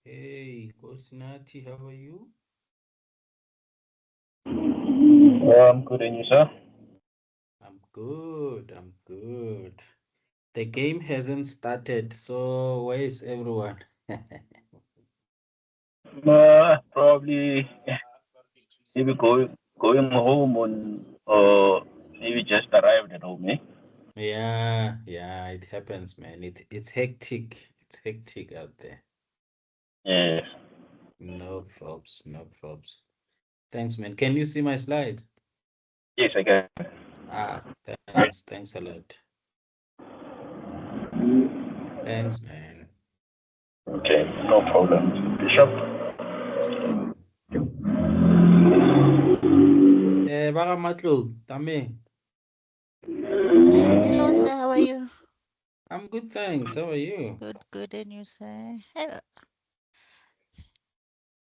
Hey, Kosinati, how are you? I'm good, and you, sir? I'm good. I'm good. The game hasn't started, so where is everyone? Probably maybe going home on, or maybe just arrived at home, eh? Yeah, yeah, it happens, man. It's hectic. It's hectic out there. Yes, No props, no props. Thanks, man. Can you see my slides? yes, I can. Ah, thanks a lot. Thanks, man. Okay, no problem. Bishop. Sure. Baka Matlo, tame. Hello, sir. How are you? I'm good, thanks. How are you? Good, good. And you, sir?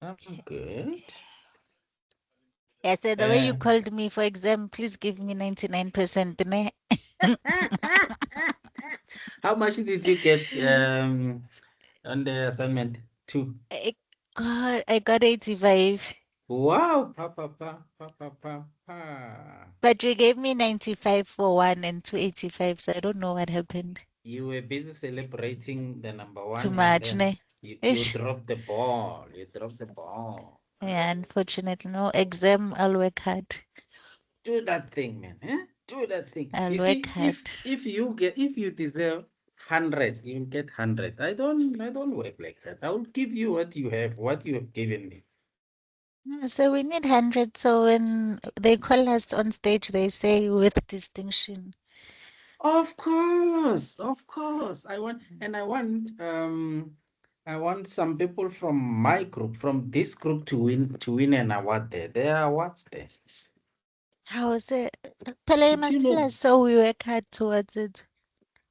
I'm good. I said the way you Uh, called me for exam, please give me 99%. Ne? how much did you get on the assignment? Two. I I got 85, Wow. Pa, pa, pa, pa, pa, pa, pa. but you gave me 95 for one and 285, so I don't know what happened. You were busy celebrating the number Too one and much, then ne? you Ish. dropped the ball. You dropped the ball. Yeah, unfortunately, no exam. I'll work hard. Do that thing, man. Eh? Do that thing. I'll You work see, hard. if you deserve 100, you'll get 100. I don't work like that. I will give you what you have given me. So we need 100. So when they call us on stage, they say with distinction. Of course, of course. I want some people from my group, from this group to win an award there. There are awards there. How is it? Pele, you Did you must tell know? us so we work hard towards it.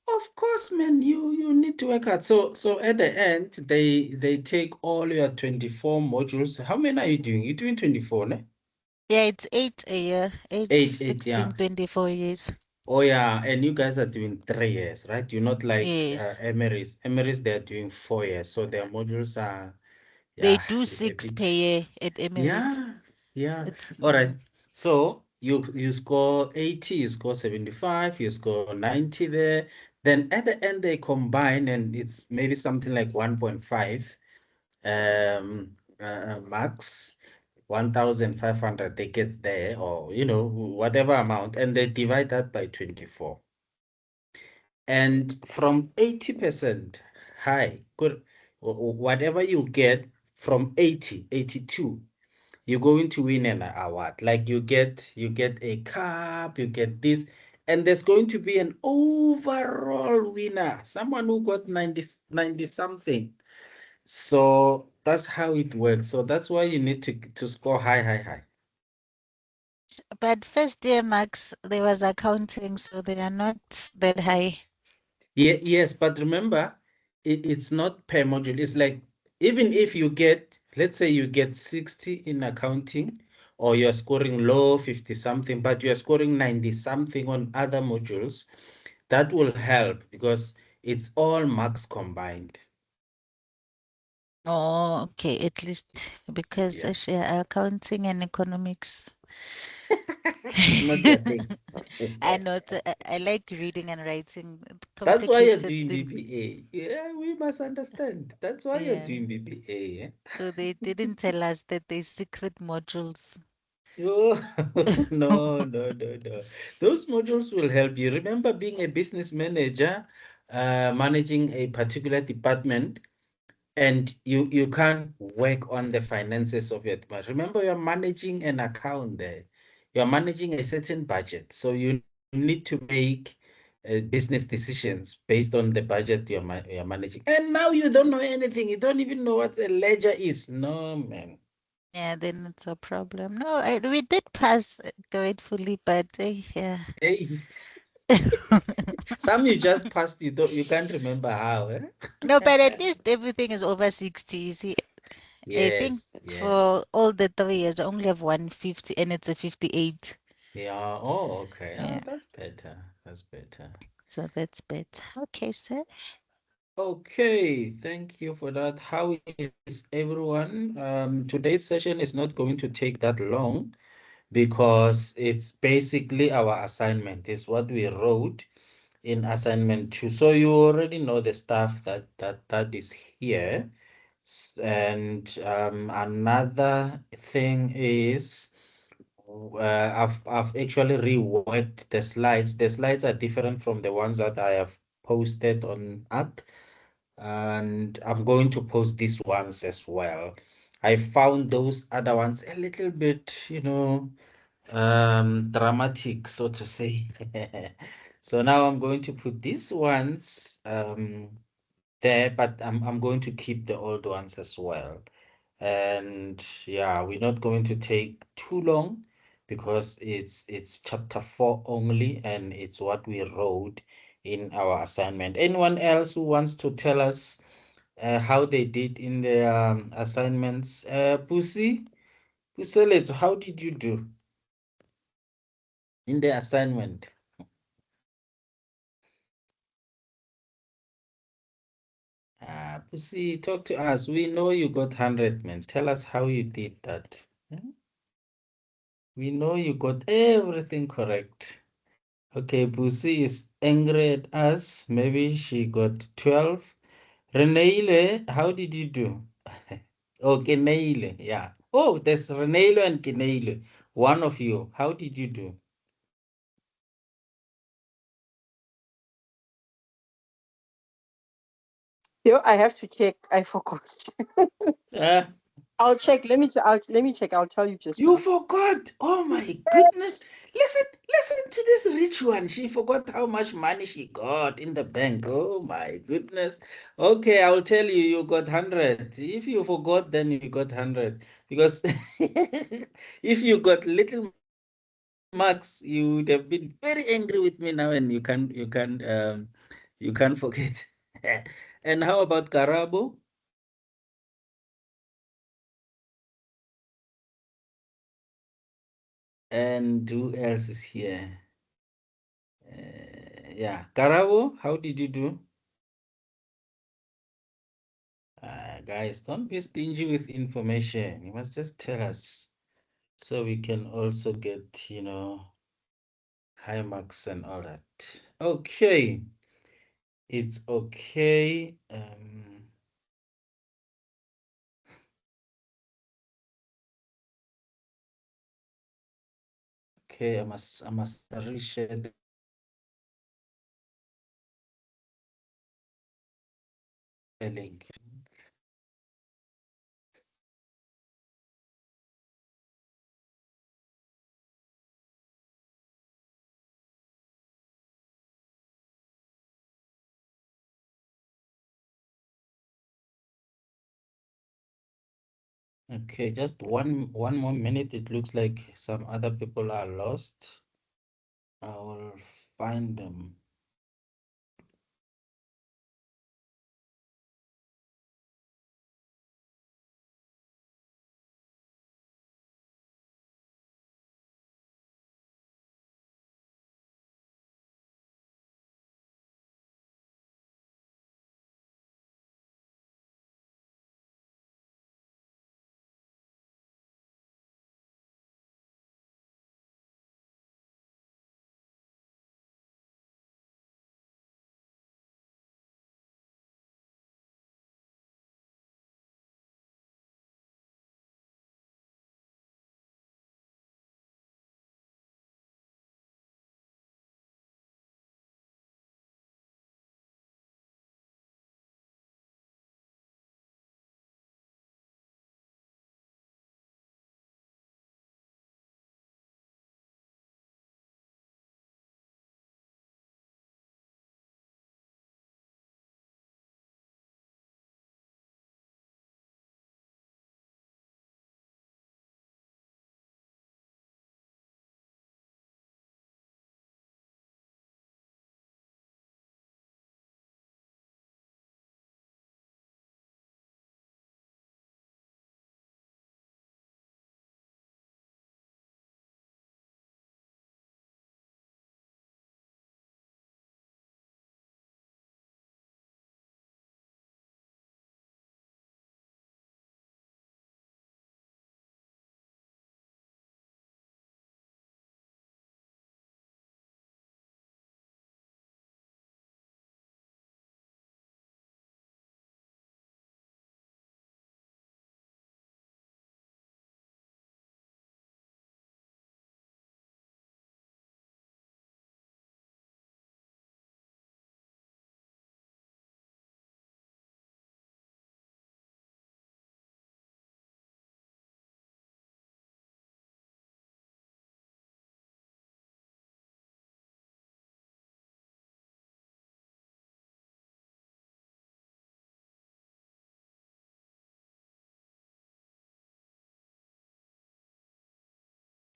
Of course, man, you need to work hard. So at the end, they take all your 24 modules. How many are you doing? You're doing 24, ne? Yeah, it's 8 a year, 8, Eight, yeah. 16, 24 years. Oh yeah, and you guys are doing 3 years, right? You're not like Yes. Emery's. Emery's, they're doing 4 years, so their modules are, They yeah, do a six per bit. year at Emirates. Yeah, yeah. It's All right. So you score 80, you score 75, you score 90 there. Then at the end they combine and it's maybe something like 1.5 max 1,500 they get there, or whatever amount, and they divide that by 24. And from 80% high, good, whatever you get from 80, 82, you're going to win an award. Like you get a cup, you get this, and there's going to be an overall winner, someone who got 90 something. So that's how it works. So that's why you need to score high, high, high. but first year max, there was accounting, so they are not that high. Yeah, yes, but remember, it's not per module. It's like, even if you get, let's say you get 60 in accounting, or you're scoring low 50 something, but you're scoring 90 something on other modules, that will help because it's all marks combined. Oh, okay, at least because Yeah. I share accounting and economics. It's not your thing. I know I like reading and writing That's why you're complicated doing things. BBA. Yeah, we must understand. That's why you're Yeah. doing BBA. So they didn't tell us that they secret modules. Oh, no, no, no, no. Those modules will help you. Remember being a business manager, managing a particular department, and you can't work on the finances of your department. Remember, you're managing an account there. You're managing a certain budget. So you need to make business decisions based on the budget you're managing. And now you don't know anything. You don't even know what a ledger is. No, man. Yeah, then it's a problem. No, we did pass gratefully, but yeah. Hey. Some you just passed, you can't remember how, eh? No, but at least everything is over 60. You see, I think Yes, yes. for all the 3 years, I only have 150 and it's a 58. Yeah. Oh, okay. Yeah, That's better. That's better. so that's better. Okay, sir. Okay, thank you for that. How is everyone? Today's session is not going to take that long because it's basically our assignment. It's what we wrote in assignment 2. So you already know the stuff that is here. And another thing is I've actually reworked the slides. The slides are different from the ones that I have posted on Arc, and I'm going to post these ones as well. I found those other ones a little bit, dramatic, so to say. So now I'm going to put these ones there, but I'm going to keep the old ones as well. And yeah, we're not going to take too long because it's chapter 4 only, and it's what we wrote in our assignment. Anyone else who wants to tell us how they did in their assignments? Puseletso, how did you do in the assignment? Pussy, talk to us. We know you got 100, man. Tell us how you did that. Hmm? We know you got everything correct. Okay, Pussy is angry at us. Maybe she got 12. Reneile, how did you do? Oh, Keneile, yeah. Oh, there's Reneile and Keneile. One of you. How did you do? Yo, I have to check. I forgot. Uh, I'll check. Let me check. I'll tell you just You now. forgot. Oh my goodness. Listen to this rich one. She forgot how much money she got in the bank. Oh my goodness. Okay, I'll tell you, you got 100. If you forgot, then you got 100. Because if you got little marks, you would have been very angry with me now, and you can't forget. And how about Karabo? And who else is here? Yeah, Karabo, how did you do? Guys, don't be stingy with information. You must just tell us so we can also get, high marks and all that. Okay, it's okay. Okay, I must reshare the link. Okay, just one more minute. It looks like some other people are lost. I will find them.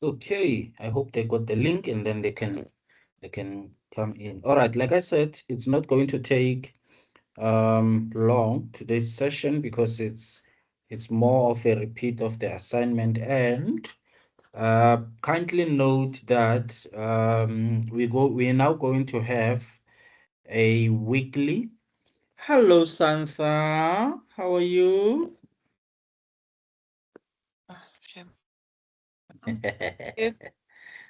Okay, I hope they got the link and then they can come in. All right, like I said, it's not going to take long today's session because it's more of a repeat of the assignment. And kindly note that we're now going to have a weekly. Hello, Santha. How are you?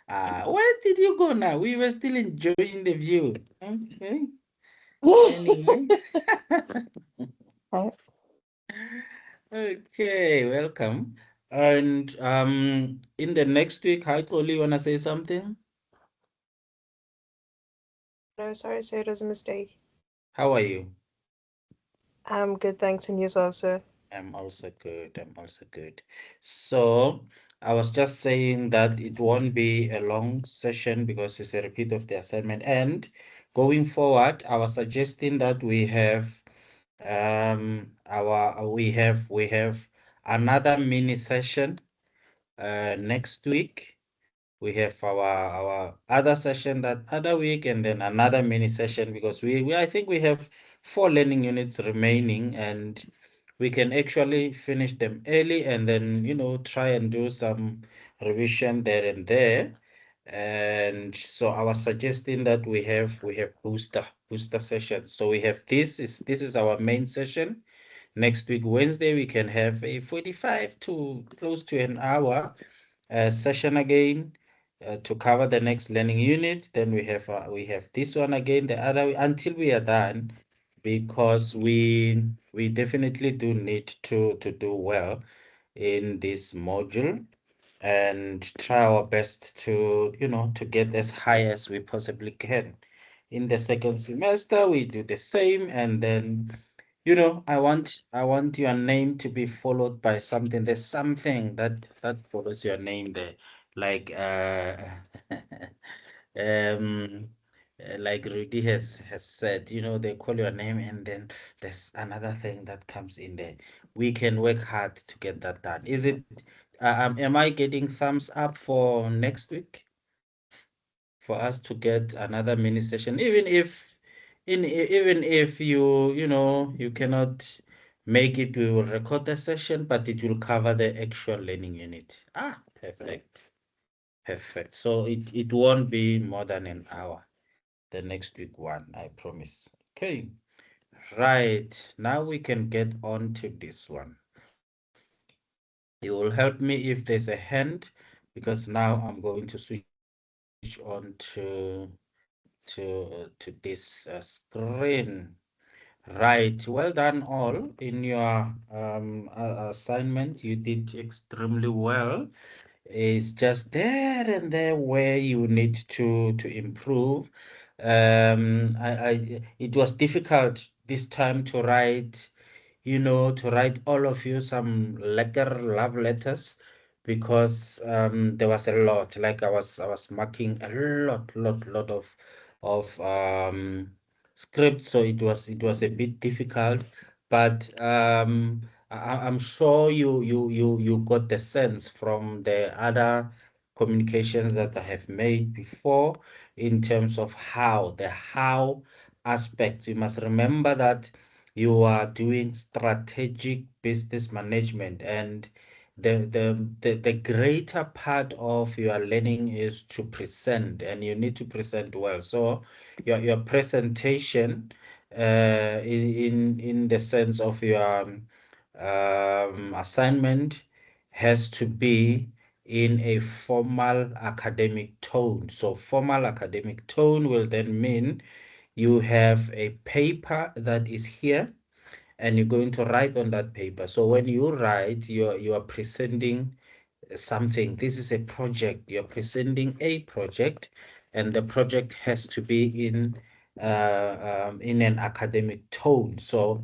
Where did you go now? We were still enjoying the view. Okay. Anyway. Okay, welcome. And in the next week, hi Toli, you wanna say something? No, sorry, sir, it was a mistake. How are you? I'm good, thanks, and yourself, sir. I'm also good. I'm also good. So I was just saying that it won't be a long session because it's a repeat of the assignment. And going forward, I was suggesting that we have we have another mini session next week. We have our other session that other week and then another mini session because we I think we have 4 learning units remaining and we can actually finish them early and then try and do some revision there and there. And so I was suggesting that we have booster sessions. So we have this is our main session. Next week Wednesday we can have a 45 to close to an hour session again to cover the next learning unit. Then we have this one again, the other until we are done, because we definitely do need to do well in this module and try our best to to get as high as we possibly can. In the second semester, we do the same, and then I want your name to be followed by something. There's something that follows your name there, like um like Rudy has said, they call your name and then there's another thing that comes in there. We can work hard to get that done. Is it am I getting thumbs up for next week for us to get another mini session, even if you cannot make it, we will record the session, but it will cover the actual learning unit. Perfect. So it won't be more than an hour, the next week one, I promise. Okay, right, now we can get on to this one. You will help me if there's a hand, because now I'm going to switch on to this screen. Right, well done all in your assignment. You did extremely well. It's just there and there where you need to improve. It was difficult this time to write, to write all of you some letter love letters because there was a lot. Like I was marking a lot of scripts, so it was a bit difficult. But I'm sure you got the sense from the other communications that I have made before in terms of the how aspect. You must remember that you are doing strategic business management, and the greater part of your learning is to present, and you need to present well. So your presentation in the sense of your assignment has to be in a formal academic tone. So formal academic tone will then mean you have a paper that is here and you're going to write on that paper. So when you write, you are presenting something. This is a project. You're presenting a project, and the project has to be in an academic tone. So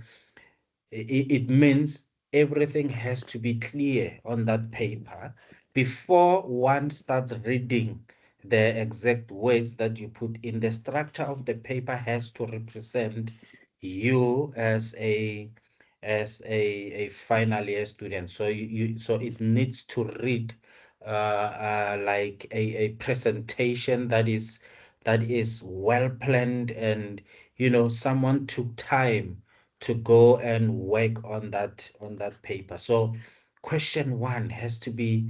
it means everything has to be clear on that paper before one starts reading the exact words that you put in. The structure of the paper has to represent you as a final year student. So so it needs to read like a presentation that is well planned, and someone took time to go and work on that paper. So question one has to be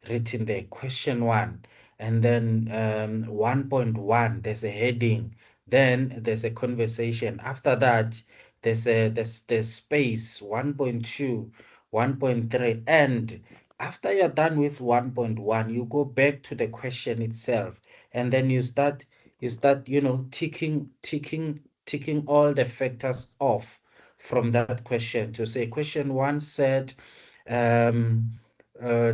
written there, question one. And then 1.1, there's a heading, then there's a conversation. After that, there's space, 1.2, 1.3, and after you're done with 1.1, you go back to the question itself, and then you start ticking all the factors off from that question, to say question one said, um,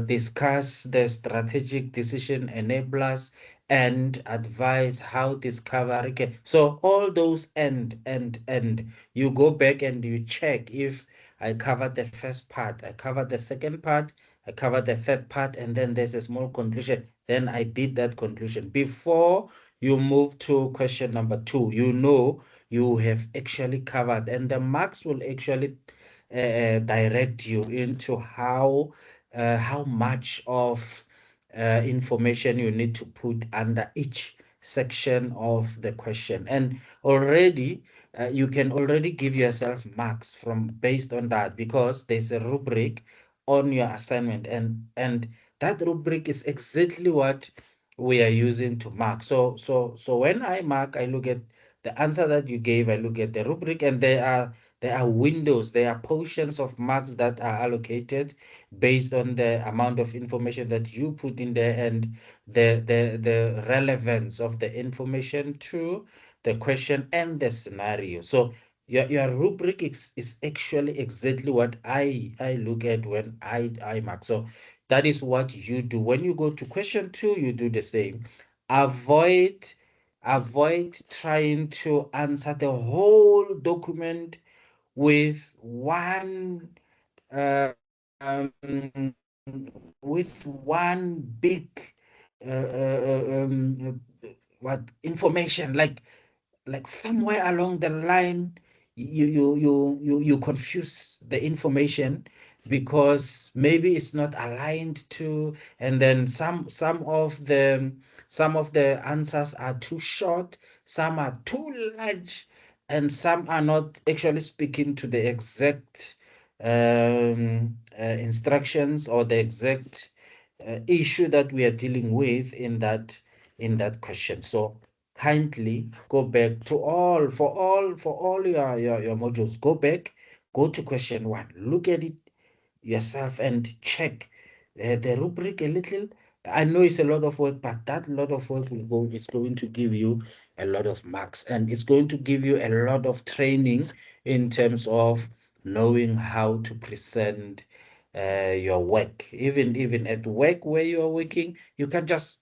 discuss the strategic decision enablers and advise how discovery can. So all those and you go back and you check if I covered the first part, I covered the second part, I covered the third part, and then there's a small conclusion. Then I did that conclusion. Before you move to question number 2, you have actually covered, and the marks will actually direct you into how much of information you need to put under each section of the question. And already you can already give yourself marks from based on that, because there's a rubric on your assignment, and that rubric is exactly what we are using to mark. So when I mark, I look at the answer that you gave, I look at the rubric, and there are windows, there are portions of marks that are allocated based on the amount of information that you put in there, and the relevance of the information to the question and the scenario. So your rubric is actually exactly what I look at when I mark. So that is what you do. When you go to question 2, you do the same. Avoid trying to answer the whole document with one big what information, like somewhere along the line you confuse the information, because maybe it's not aligned to, and then some of the answers are too short, some are too large, and some are not actually speaking to the exact instructions or the exact issue that we are dealing with in that question. So kindly go back to all your modules. Go back, go to question 1, look at it yourself and check the rubric a little. I know it's a lot of work, but that lot of work it's going to give you a lot of marks, and it's going to give you a lot of training in terms of knowing how to present your work. Even at work where you are working, you can just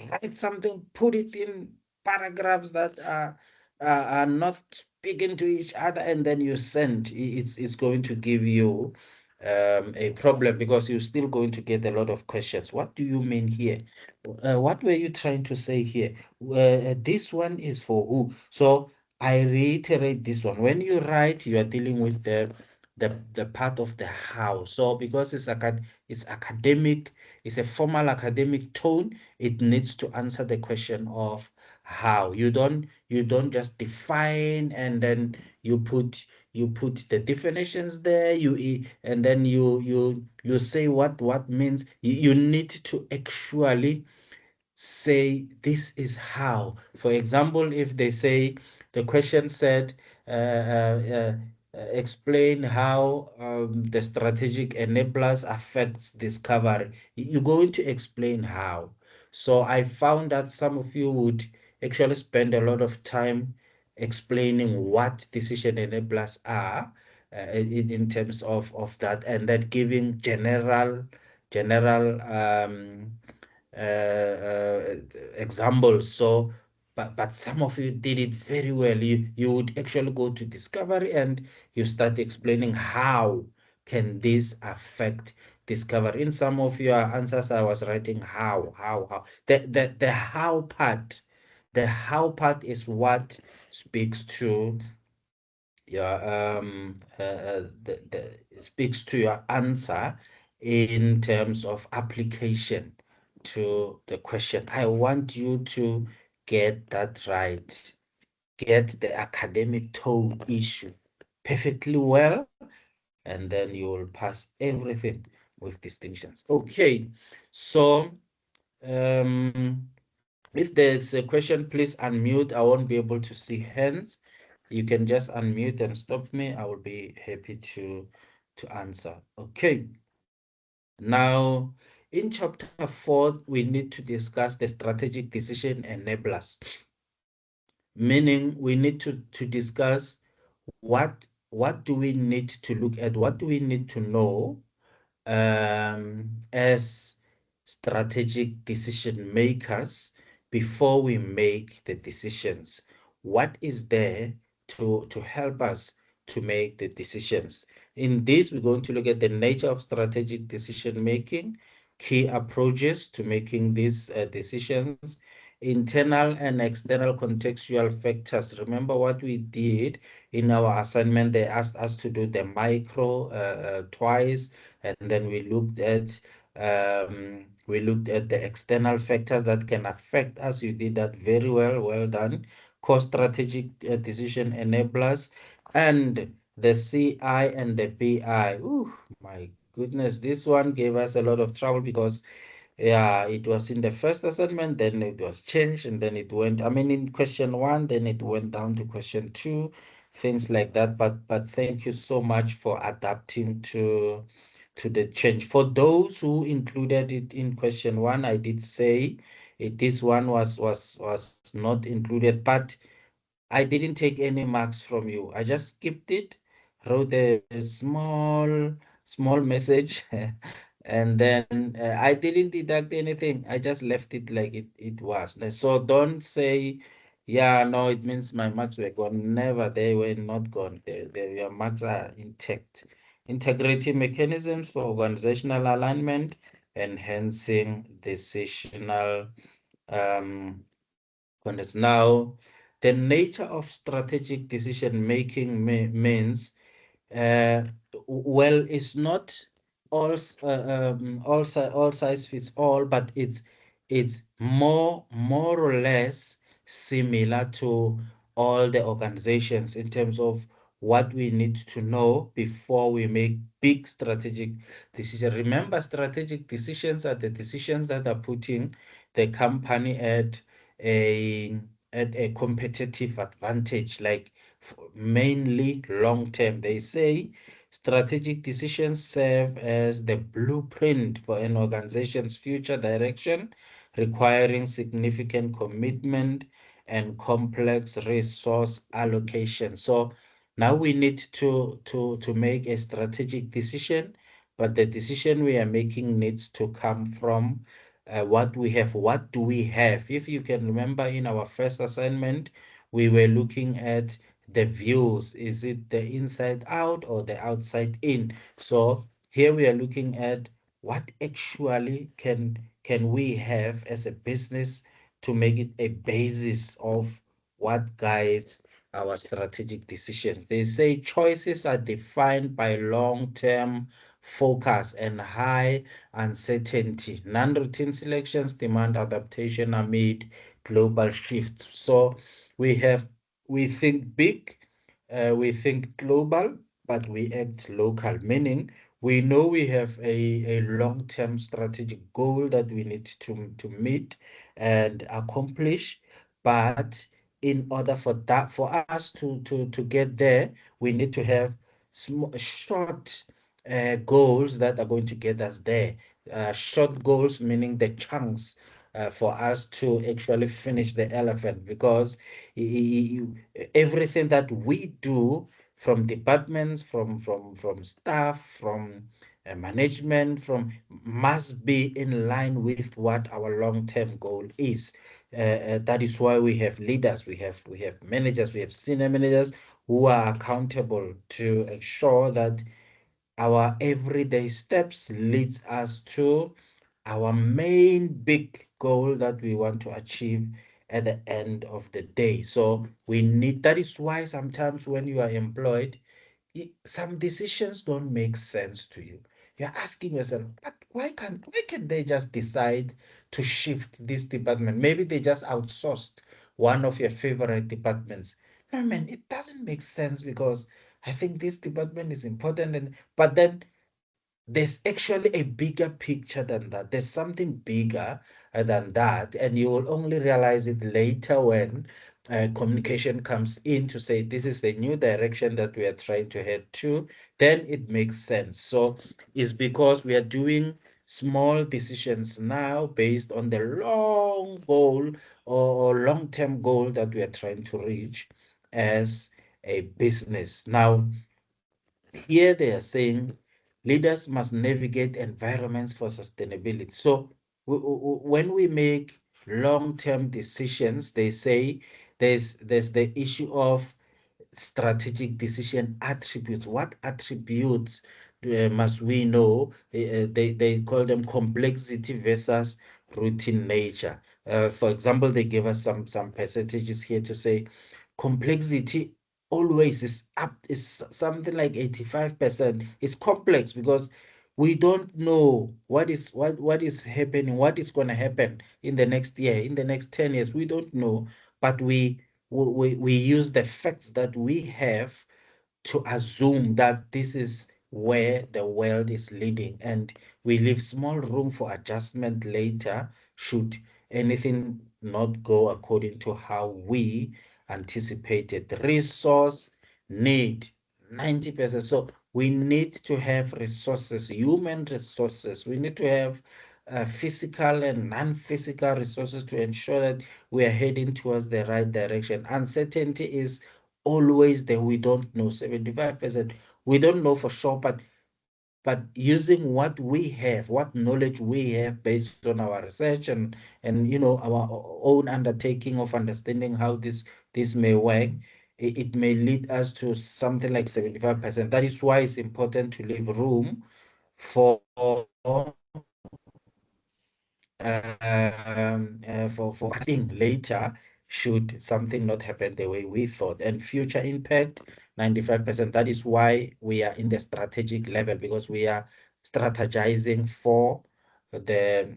write something, put it in paragraphs that are not speaking to each other, and then you send. It's going to give you a problem, because you're still going to get a lot of questions. What do you mean here? What were you trying to say here? This one is for who? So I reiterate this one. When you write, you are dealing with the part of the how. So because it's academic, it's a formal academic tone, it needs to answer the question of how. You don't just define and then you put the definitions there, and then you say what means. You need to actually say this is how. For example, if they say the question said explain how the strategic enablers affects discovery, you're going to explain how. So I found that some of you would actually spend a lot of time explaining what decision enablers are in terms of that, and then giving general examples. So but some of you did it very well. You would actually go to discovery and you start explaining how can this affect discovery. In some of your answers I was writing how. The how part is what speaks to your speaks to your answer in terms of application to the question. I want you to get that right. Get the academic tone issue perfectly well, and then you will pass everything with distinctions. Okay, so if there's a question, please unmute. I won't be able to see hands. You can just unmute and stop me. I will be happy to answer. Okay. Now, in chapter 4, we need to discuss the strategic decision enablers, meaning we need to discuss what do we need to look at, what do we need to know as strategic decision makers before we make the decisions. What is there to help us to make the decisions? In this, we're going to look at the nature of strategic decision making, key approaches to making these decisions, internal and external contextual factors. Remember what we did in our assignment? They asked us to do the micro twice, and then we looked at the external factors that can affect us. You did that very well. Well done. Core strategic decision enablers, and the CI and the BI. Ooh, my goodness, this one gave us a lot of trouble because yeah, it was in the first assignment, then it was changed, and then it went, I mean, in question 1, then it went down to question 2, things like that. But thank you so much for adapting to the change. For those who included it in question 1, I did say this one was not included, but I didn't take any marks from you. I just skipped it, wrote a small message, and then I didn't deduct anything. I just left it like it was. So don't say, yeah, no, it means my marks were gone. Never, they were not gone. Your marks are intact. Integrity mechanisms for organizational alignment, enhancing decisional now, the nature of strategic decision making means, well, it's not all size fits all, but it's more or less similar to all the organizations in terms of what we need to know before we make big strategic decisions. Remember, strategic decisions are the decisions that are putting the company at a competitive advantage, like mainly long term. They say strategic decisions serve as the blueprint for an organization's future direction, requiring significant commitment and complex resource allocation. So now we need to make a strategic decision, but the decision we are making needs to come from what we have. What do we have? If you can remember, in our first assignment, we were looking at the views. Is it the inside out or the outside in? So here we are looking at what actually can we have as a business to make it a basis of what guides our strategic decisions. They say choices are defined by long-term focus and high uncertainty. Non-routine selections demand adaptation amid global shifts. So we think big, we think global, but we act local, meaning we know we have a long-term strategic goal that we need to meet and accomplish, but in order for us to get there, we need to have short goals that are going to get us there. Short goals meaning the chunks for us to actually finish the elephant, because everything that we do, from departments, from staff, from management, must be in line with what our long-term goal is. That is why we have leaders, we have managers, we have senior managers who are accountable to ensure that our everyday steps leads us to our main big goal that we want to achieve at the end of the day. So we need, that is why sometimes when you are employed, some decisions don't make sense to you. You're asking yourself, but why can they just decide to shift this department? Maybe they just outsourced one of your favorite departments. No, man, it doesn't make sense because I think this department is important, but then there's actually a bigger picture than that. There's something bigger than that, and you will only realize it later when communication comes in to say this is the new direction that we are trying to head to. Then it makes sense. So it's because we are doing small decisions now based on the long goal or long-term goal that we are trying to reach as a business. Now, here they are saying leaders must navigate environments for sustainability. So when we make long-term decisions, they say there's the issue of strategic decision attributes. What attributes must we know? They call them complexity versus routine nature. For example, they give us some percentages here to say complexity always is something like 85%. It's complex because we don't know what is happening, what is going to happen in the next year, in the next 10 years. We don't know, but we use the facts that we have to assume that this is where the world is leading, and we leave small room for adjustment later should anything not go according to how we anticipated. Resource need 90%. So we need to have resources, human resources. We need to have physical and non-physical resources to ensure that we are heading towards the right direction. Uncertainty is always there. We don't know. 75%, we don't know for sure, but using what we have, what knowledge we have based on our research and our own undertaking of understanding how this may work, it may lead us to something like 75%. That is why it's important to leave room for acting later should something not happen the way we thought. And future impact 95%. That is why we are in the strategic level, because we are strategizing for the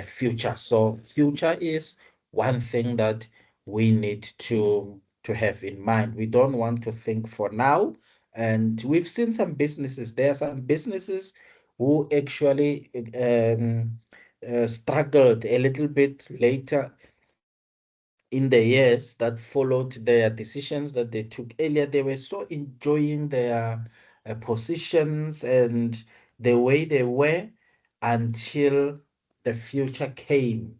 future. So future is one thing that we need to have in mind. We don't want to think for now. And we've seen some businesses. There are some businesses who actually struggled a little bit later in the years that followed their decisions that they took earlier. They were so enjoying their positions and the way they were until the future came.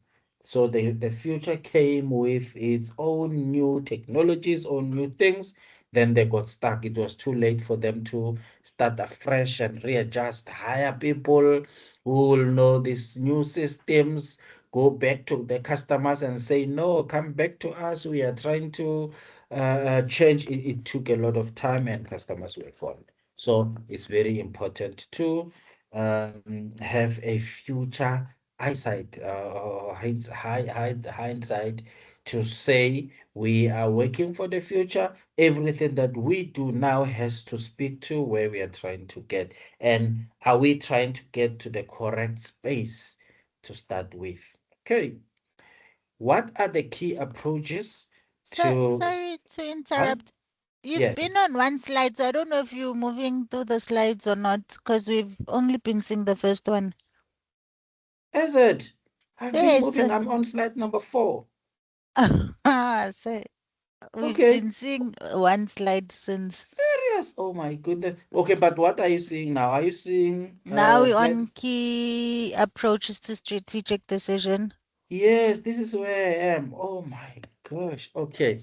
So the future came with its own new technologies, own new things. Then they got stuck. It was too late for them to start afresh and readjust, hire people who will know these new systems, go back to the customers and say, no, come back to us. We are trying to change. It took a lot of time and customers were gone. So it's very important to have a future eyesight, hindsight to say we are working for the future. Everything that we do now has to speak to where we are trying to get. And are we trying to get to the correct space to start with? Okay. What are the key approaches to... Sorry to interrupt. You've Yes. been on one slide, so I don't know if you're moving through the slides or not, because we've only been seeing the first one. Is it? I've been Yes. moving. I'm on slide number 4. So we've Okay. been seeing one slide since. Serious? Oh my goodness. Okay, but what are you seeing now? Are you seeing Now we're slide... on key approaches to strategic decision. Yes, this is where I am. Oh my gosh. Okay.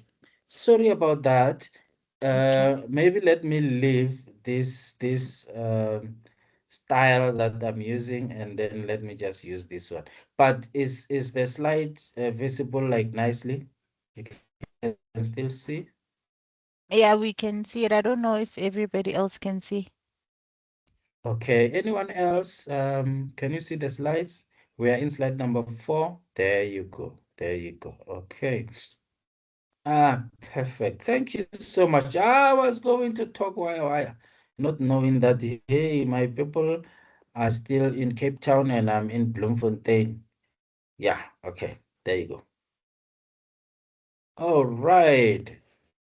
Sorry about that. Okay. Maybe let me leave this style that I'm using, and then let me just use this one. But is the slide visible like nicely? You can still see? Yeah, we can see it. I don't know if everybody else can see. Okay. Anyone else? Can you see the slides? We are in slide number 4. There you go. There you go. Okay. Perfect. Thank you so much. I was going to talk why, not knowing that, hey, my people, are still in Cape Town and I'm in Bloemfontein. Yeah, okay, there you go. All right.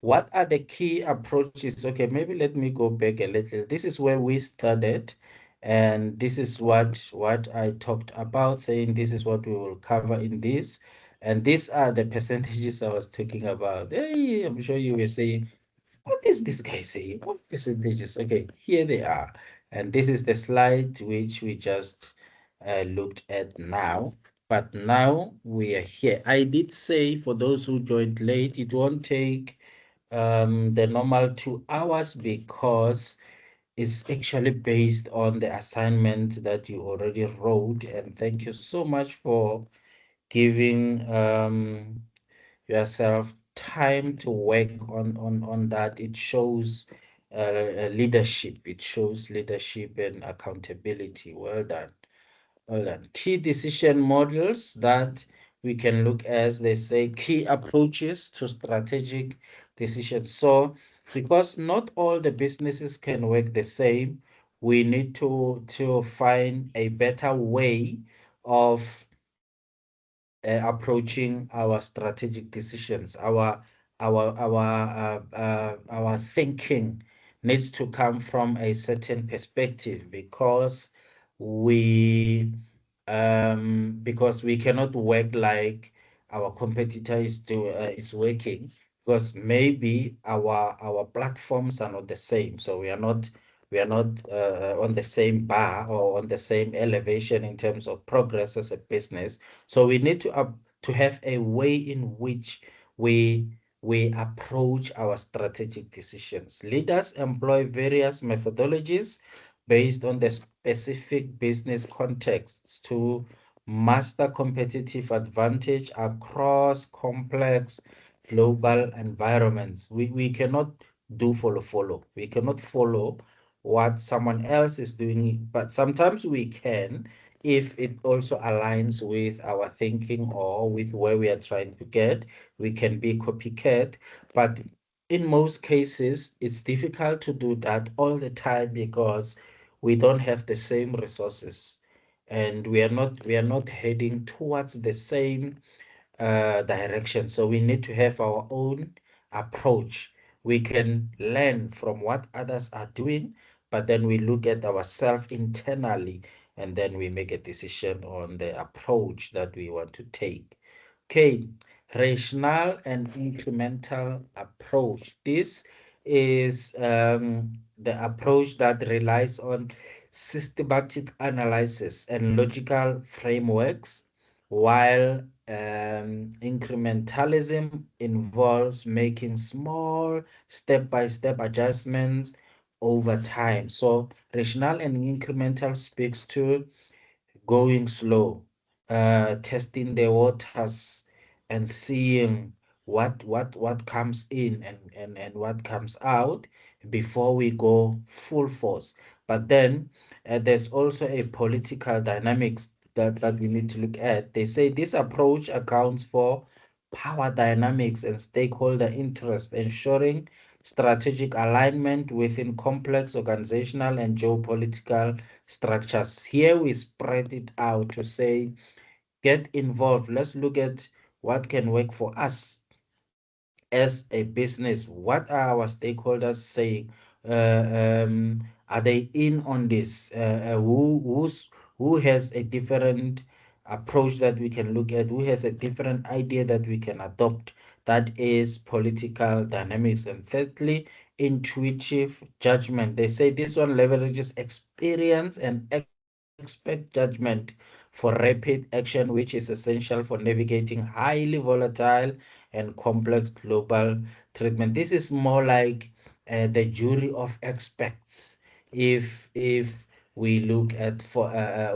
What are the key approaches? Okay, maybe let me go back a little. This is where we started, and this is what I talked about, saying this is what we will cover in this. And these are the percentages I was talking about. Hey, I'm sure you were saying, what is this guy saying? What percentages? Okay, here they are. And this is the slide which we just looked at now. But now we are here. I did say for those who joined late, it won't take the normal 2 hours because it's actually based on the assignment that you already wrote. And thank you so much for giving yourself time to work on that. It shows leadership. It shows leadership and accountability. Well done. Well done. Key decision models that we can look as they say key approaches to strategic decisions. So because not all the businesses can work the same, we need to find a better way of approaching our strategic decisions. Our thinking needs to come from a certain perspective because we cannot work like our competitor is working, because maybe our platforms are not the same, so we are not on the same bar or on the same elevation in terms of progress as a business. So we need to have a way in which we approach our strategic decisions. Leaders employ various methodologies based on the specific business contexts to master competitive advantage across complex global environments. We cannot do follow. We cannot follow what someone else is doing, but sometimes we can if it also aligns with our thinking or with where we are trying to get. We can be copycat, but in most cases, it's difficult to do that all the time because we don't have the same resources and we are not heading towards the same direction. So we need to have our own approach. We can learn from what others are doing, but then we look at ourselves internally and then we make a decision on the approach that we want to take. Okay, rational and incremental approach. This is the approach that relies on systematic analysis and logical frameworks, while incrementalism involves making small step-by-step adjustments over time. So rational and incremental speaks to going slow, testing the waters and seeing what comes in and what comes out before we go full force. But then there's also a political dynamics that we need to look at. They say this approach accounts for power dynamics and stakeholder interest, ensuring strategic alignment within complex organizational and geopolitical structures. Here we spread it out to say, get involved. Let's look at what can work for us as a business. What are our stakeholders saying? Are they in on this? Who has a different approach that we can look at? Who has a different idea that we can adopt? That is political dynamics. And thirdly, intuitive judgment. They say this one leverages experience and expert judgment for rapid action, which is essential for navigating highly volatile and complex global treatment. This is more like the jury of experts. If we look at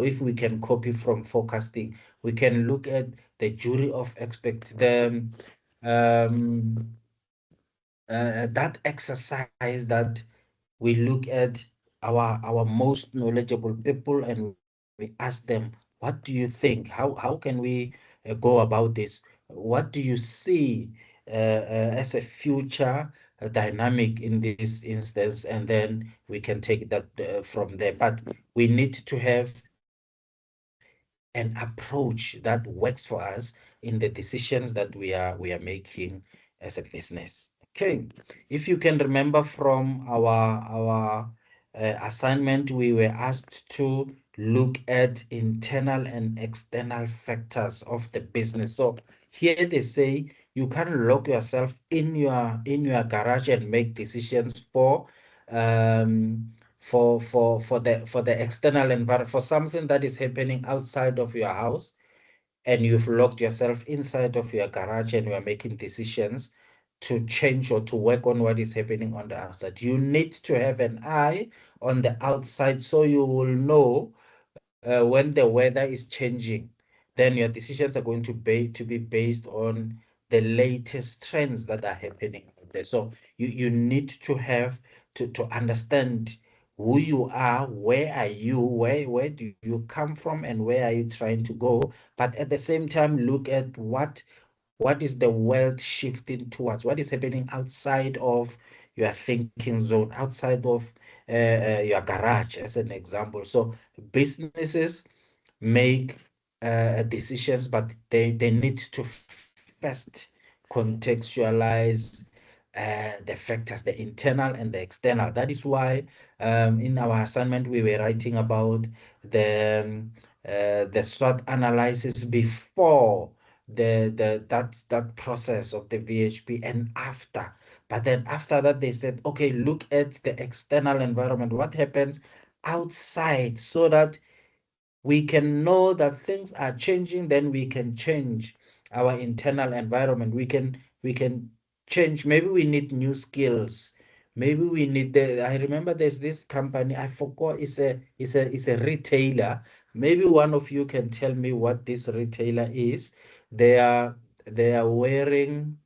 if we can copy from forecasting, we can look at the jury of experts. Um, that exercise that we look at our most knowledgeable people and we ask them, what do you think? How can we go about this? What do you see as a future dynamic in this instance, and then we can take that from there. But we need to have an approach that works for us in the decisions that we are making as a business. Okay, if you can remember from our assignment, we were asked to look at internal and external factors of the business. So here they say you can't lock yourself in your garage and make decisions for the external environment, for something that is happening outside of your house, and you've locked yourself inside of your garage and you are making decisions to change or to work on what is happening on the outside. You need to have an eye on the outside so you will know when the weather is changing. Then your decisions are going to be based on the latest trends that are happening out there. So you need to have to understand who you are, where are you, where do you come from, and where are you trying to go. But at the same time, look at what is the world shifting towards, what is happening outside of your thinking zone, outside of your garage, as an example. So businesses make decisions, but they need to first contextualize the factors, the internal and the external. That is why in our assignment we were writing about the SWOT analysis before that process of the VHP and after. But then after that they said, okay, look at the external environment, what happens outside, so that we can know that things are changing. Then we can change our internal environment. We can change. Maybe we need new skills. Maybe we need I remember there's this company, I forgot, it's a retailer. Maybe one of you can tell me what this retailer is. They are wearing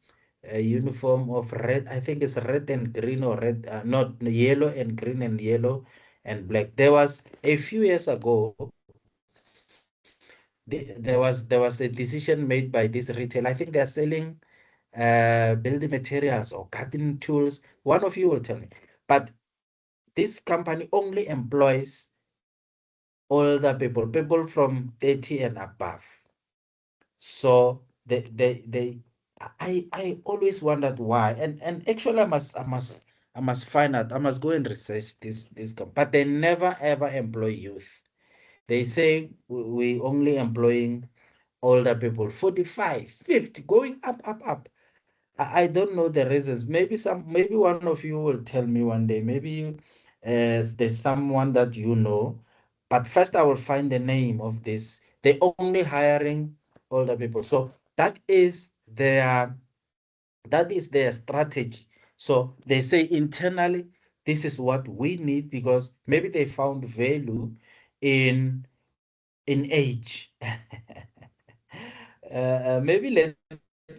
a uniform of red. I think it's red and green, or red, not yellow and green and yellow and black. There was a few years ago, there was a decision made by this retailer. I think they're selling building materials or gardening tools. One of you will tell me. But this company only employs older people from 30 and above. So I always wondered why. And actually I must find out. I must go and research this but they never ever employ youth. They say we only employing older people, 45, 50, going up. I don't know the reasons. Maybe one of you will tell me one day. Maybe there's someone that you know. But first I will find the name of this. They're only hiring older people. So that is their strategy. So they say internally, this is what we need, because maybe they found value in age. Maybe let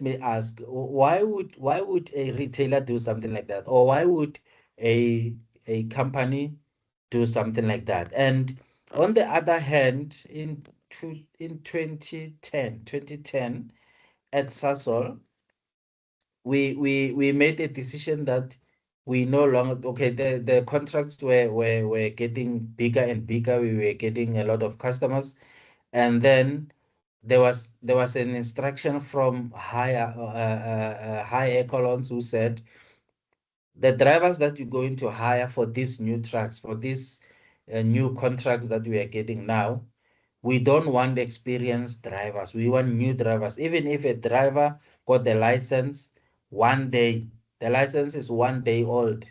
me ask, why would a retailer do something like that, or why would a company do something like that? And on the other hand, in 2010 at Sasol, we made a decision that we no longer, okay, the contracts were getting bigger and bigger. We were getting a lot of customers, and then there was an instruction from high echelons who said the drivers that you're going to hire for these new trucks, for these new contracts that we are getting now, we don't want experienced drivers. We want new drivers. Even if a driver got the license one day, the license is 1 day old,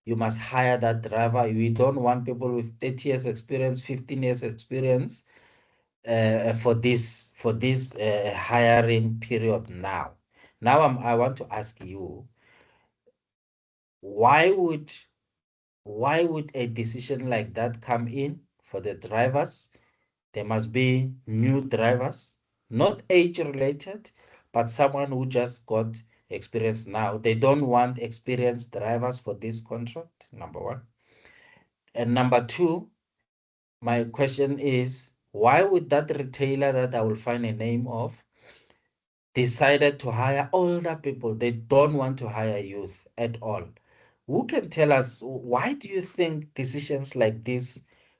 you must hire that driver. We don't want people with 30 years experience, 15 years experience for this hiring period now. Now I want to ask you, why would a decision like that come in for the drivers? There must be new drivers, not age related, but someone who just got experience now. They don't want experienced drivers for this contract, number one. And number two, my question is, why would that retailer that I will find a name of decided to hire older people? They don't want to hire youth. at all. Who can tell us why do you think decisions like this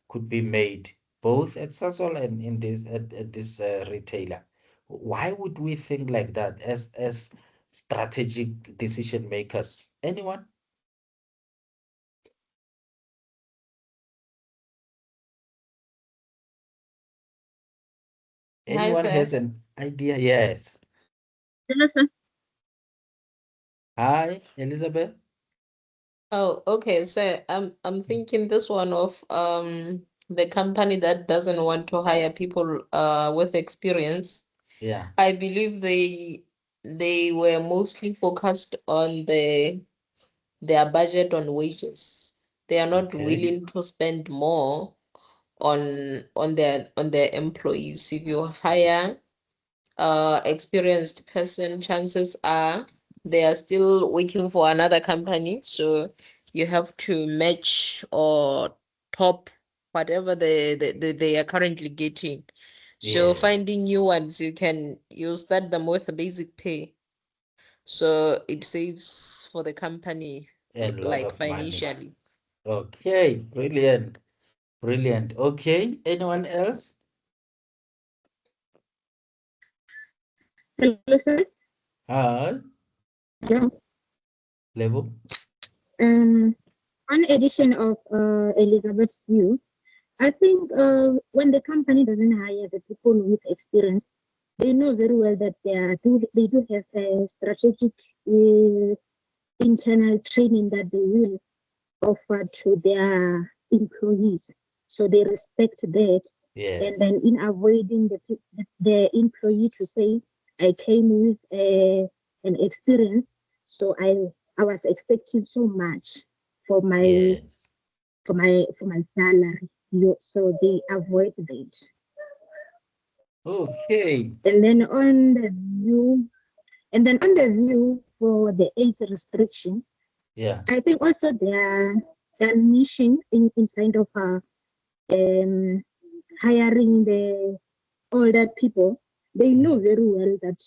could be made both at Sasol and in this at this retailer? Why would we think like that as strategic decision makers? Anyone? Anyone sir. has an idea? Yes. Hello, sir. Hi, Elizabeth. Oh, okay. So I'm thinking this one of the company that doesn't want to hire people with experience. Yeah. I believe they were mostly focused on their budget on wages. They are not Okay. willing to spend more on their employees. If you hire experienced person, chances are they are still working for another company. So you have to match or top whatever they are currently getting. So Yes. finding new ones, you start them with a basic pay. So it saves for the company A lot like of money. financially. Okay, brilliant. Brilliant. Okay, anyone else? Hello, sir. Hi, Hello. Level. On addition of Elizabeth's view, I think when the company doesn't hire the people with experience, they know very well that they do have a strategic internal training that they will offer to their employees. So they respect that. And Yes. then in avoiding the employee to say, I came with an experience, so I was expecting so much for my Yes. for my salary. So they avoid that. Okay. And then on the view, for the age restriction, Yeah. I think also their mission inside of hiring the older people, they know very well that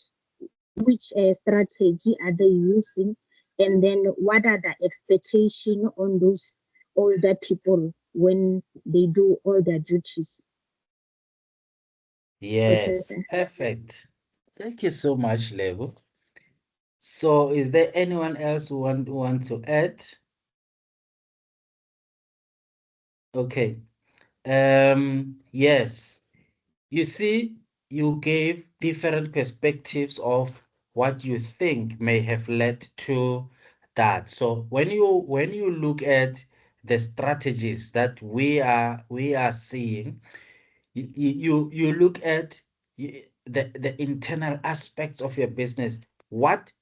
which strategy are they using, and then what are the expectation on those older people when they do all their duties. Okay, Yes. sir. Perfect. Thank you so much, Level. So is there anyone else who want to add? Okay. Yes. You see, you gave different perspectives of what you think may have led to that. So when you look at the strategies that we are seeing, you look at the internal aspects of your business. What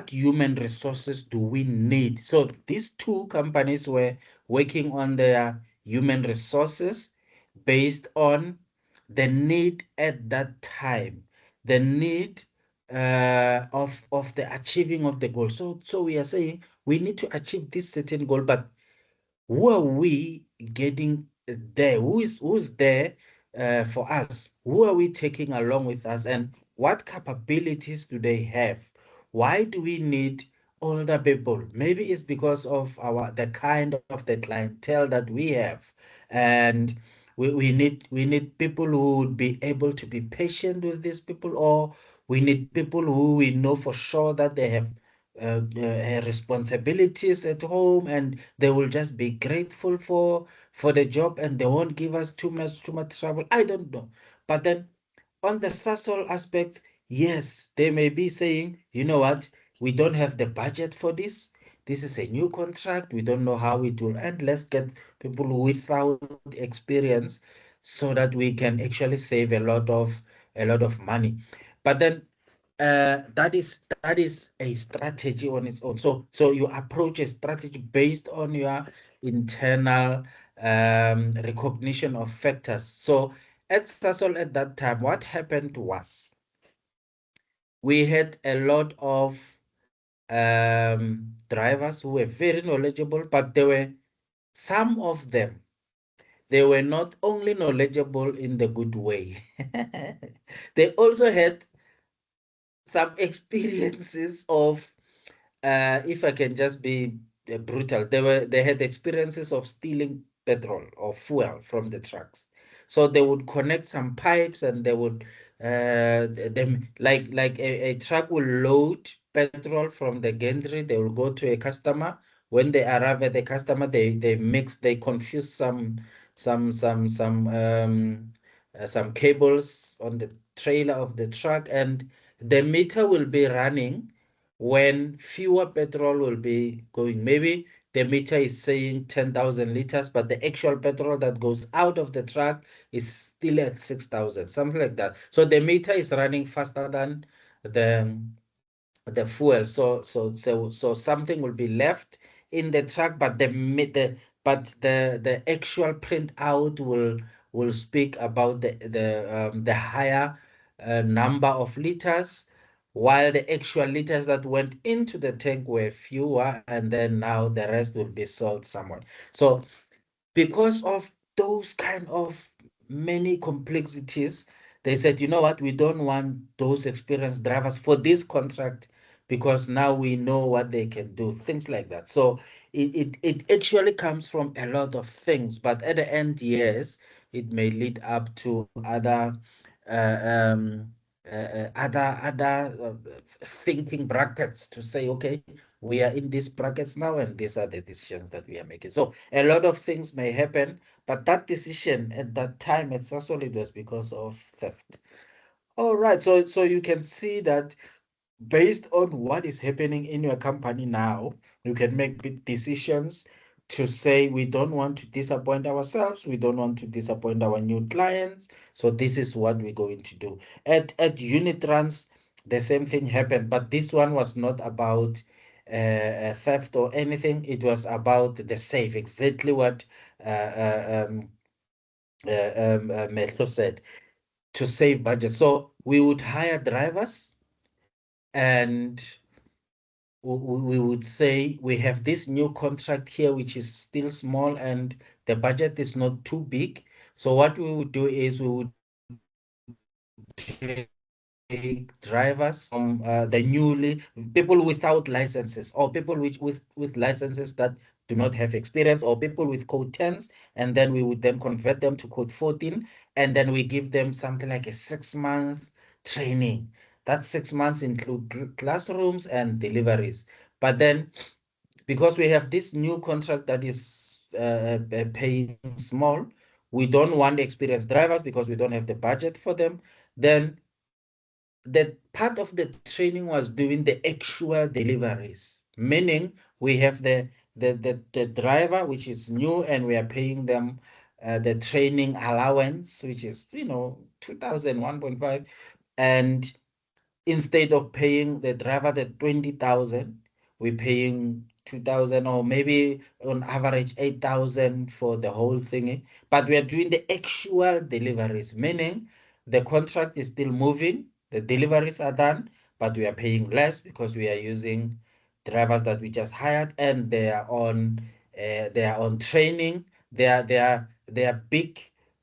human resources do we need? So these two companies were working on their human resources based on the need at that time, the need of the achieving of the goal. So we are saying we need to achieve this certain goal, but who are we getting there? Who's there for us? Who are we taking along with us? And what capabilities do they have? Why do we need older people? Maybe it's because of the kind of the clientele that we have. And we need people who would be able to be patient with these people, or we need people who we know for sure that they have responsibilities at home, and they will just be grateful for the job, and they won't give us too much trouble. I don't know. But then on the Sasol aspect, yes, they may be saying, you know what, we don't have the budget for this. This is a new contract. We don't know how it will end. Let's get people without experience so that we can actually save a lot of money. But then that is a strategy on its own. So you approach a strategy based on your internal recognition of factors. So at Sasol at that time, what happened was we had a lot of drivers who were very knowledgeable, but there were some of them, they were not only knowledgeable in the good way, they also had some experiences of if I can just be brutal, they had experiences of stealing petrol or fuel from the trucks. So they would connect some pipes and they would them like a truck will load petrol from the gantry, they will go to a customer. When they arrive at the customer, they confuse some cables on the trailer of the truck, and the meter will be running when fewer petrol will be going. Maybe the meter is saying 10,000 liters, but the actual petrol that goes out of the truck is still at 6,000, something like that. So the meter is running faster than the fuel. So something will be left in the truck, but the actual printout will speak about the higher number of liters, while the actual liters that went into the tank were fewer, and then now the rest will be sold somewhere. So because of those kind of many complexities, they said, you know what, we don't want those experienced drivers for this contract because now we know what they can do, things like that. So it actually comes from a lot of things, but at the end, yes, it may lead up to other thinking brackets to say, okay, we are in these brackets now, and these are the decisions that we are making. So a lot of things may happen, but that decision at that time at Sasol, it was because of theft. All right, so you can see that based on what is happening in your company now, you can make big decisions to say, we don't want to disappoint ourselves, we don't want to disappoint our new clients, so this is what we're going to do. At Unitrans, the same thing happened, but this one was not about theft or anything. It was about the save, exactly what Mehlo said, to save budget. So we would hire drivers, and we would say we have this new contract here, which is still small, and the budget is not too big. So what we would do is we would take drivers from the newly people without licenses, or people with licenses that do not have experience, or people with code 10s, and then we would then convert them to code 14, and then we give them something like a 6-month training. That 6 months include classrooms and deliveries. But then, because we have this new contract that is paying small, we don't want experienced drivers because we don't have the budget for them. Then that part of the training was doing the actual deliveries, meaning we have the driver, which is new, and we are paying them the training allowance, which is 2,000, 1.5, and instead of paying the driver the 20,000, we're paying 2,000, or maybe on average 8,000 for the whole thingy. But we are doing the actual deliveries, meaning the contract is still moving, the deliveries are done, but we are paying less because we are using drivers that we just hired, and they are on training. Their big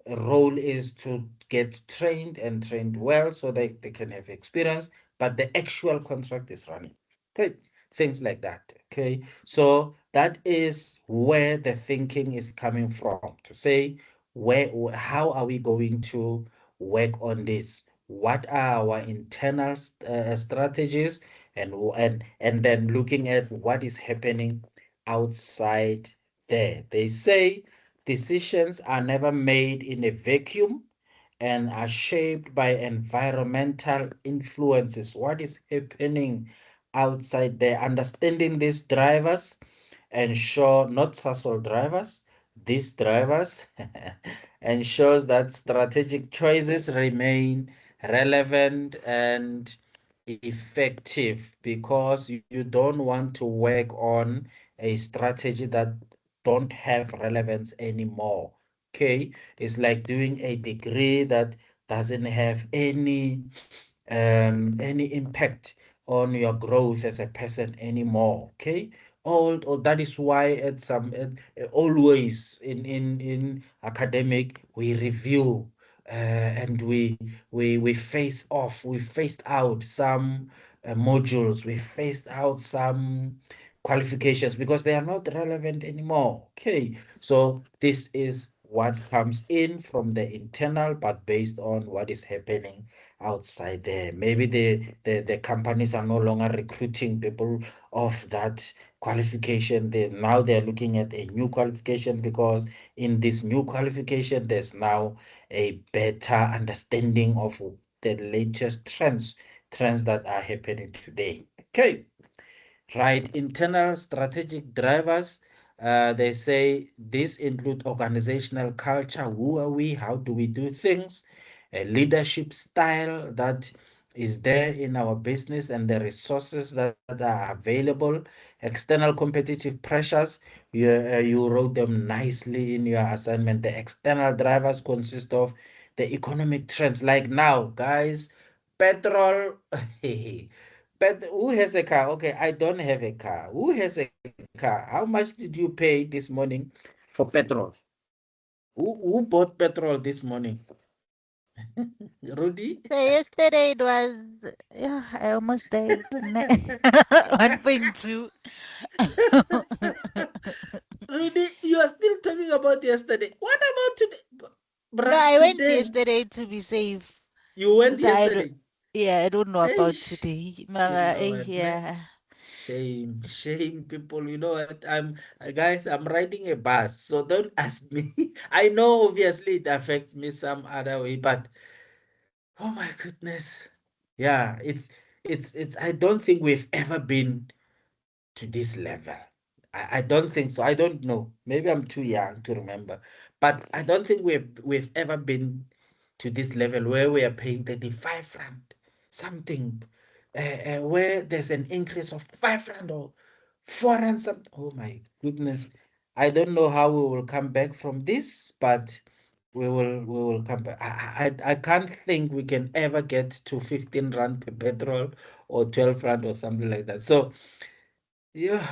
role is to get trained and trained well so they can have experience, but the actual contract is running. Okay, things like that. Okay, so that is where the thinking is coming from, to say, how are we going to work on this? What are our internal strategies, and then looking at what is happening outside there. They say decisions are never made in a vacuum and are shaped by environmental influences. What is happening outside there? Understanding these drivers, ensure, not Sasol drivers, these drivers, ensures that strategic choices remain relevant and effective, because you don't want to work on a strategy that don't have relevance anymore. Okay, it's like doing a degree that doesn't have any impact on your growth as a person anymore. Okay, all that is why always in academic we review and we faced out some modules. We phased out some qualifications because they are not relevant anymore. Okay, so this is what comes in from the internal, but based on what is happening outside there. Maybe the companies are no longer recruiting people of that qualification. Now they're looking at a new qualification, because in this new qualification, there's now a better understanding of the latest trends that are happening today. Okay, right. Internal strategic drivers. They say these include organizational culture. Who are we? How do we do things? A leadership style that is there in our business, and the resources that are available. External competitive pressures. You wrote them nicely in your assignment. The external drivers consist of the economic trends. Like now, guys, petrol. But who has a car? Okay, I don't have a car. Who has a car? How much did you pay this morning for petrol? Who bought petrol this morning? Rudy? So yesterday it was, yeah, I almost died. 1.2. Rudy, you are still talking about yesterday. What about today? No, Bruh, I went today. yesterday to be safe. You went So I don't, yesterday. yeah, I don't know about Eish, today. you Mara, know what, man? yeah. Shame, people. You know what? Guys, I'm riding a bus, so don't ask me. I know obviously it affects me some other way, but oh my goodness. Yeah, it's I don't think we've ever been to this level. I don't think so. I don't know. Maybe I'm too young to remember. But I don't think we've ever been to this level where we are paying 35 rand something, where there's an increase of 5 rand or 4 rand something. Oh my goodness. I don't know how we will come back from this, but we will come back. I can't think we can ever get to 15 rand per petrol or 12 rand or something like that. So yeah,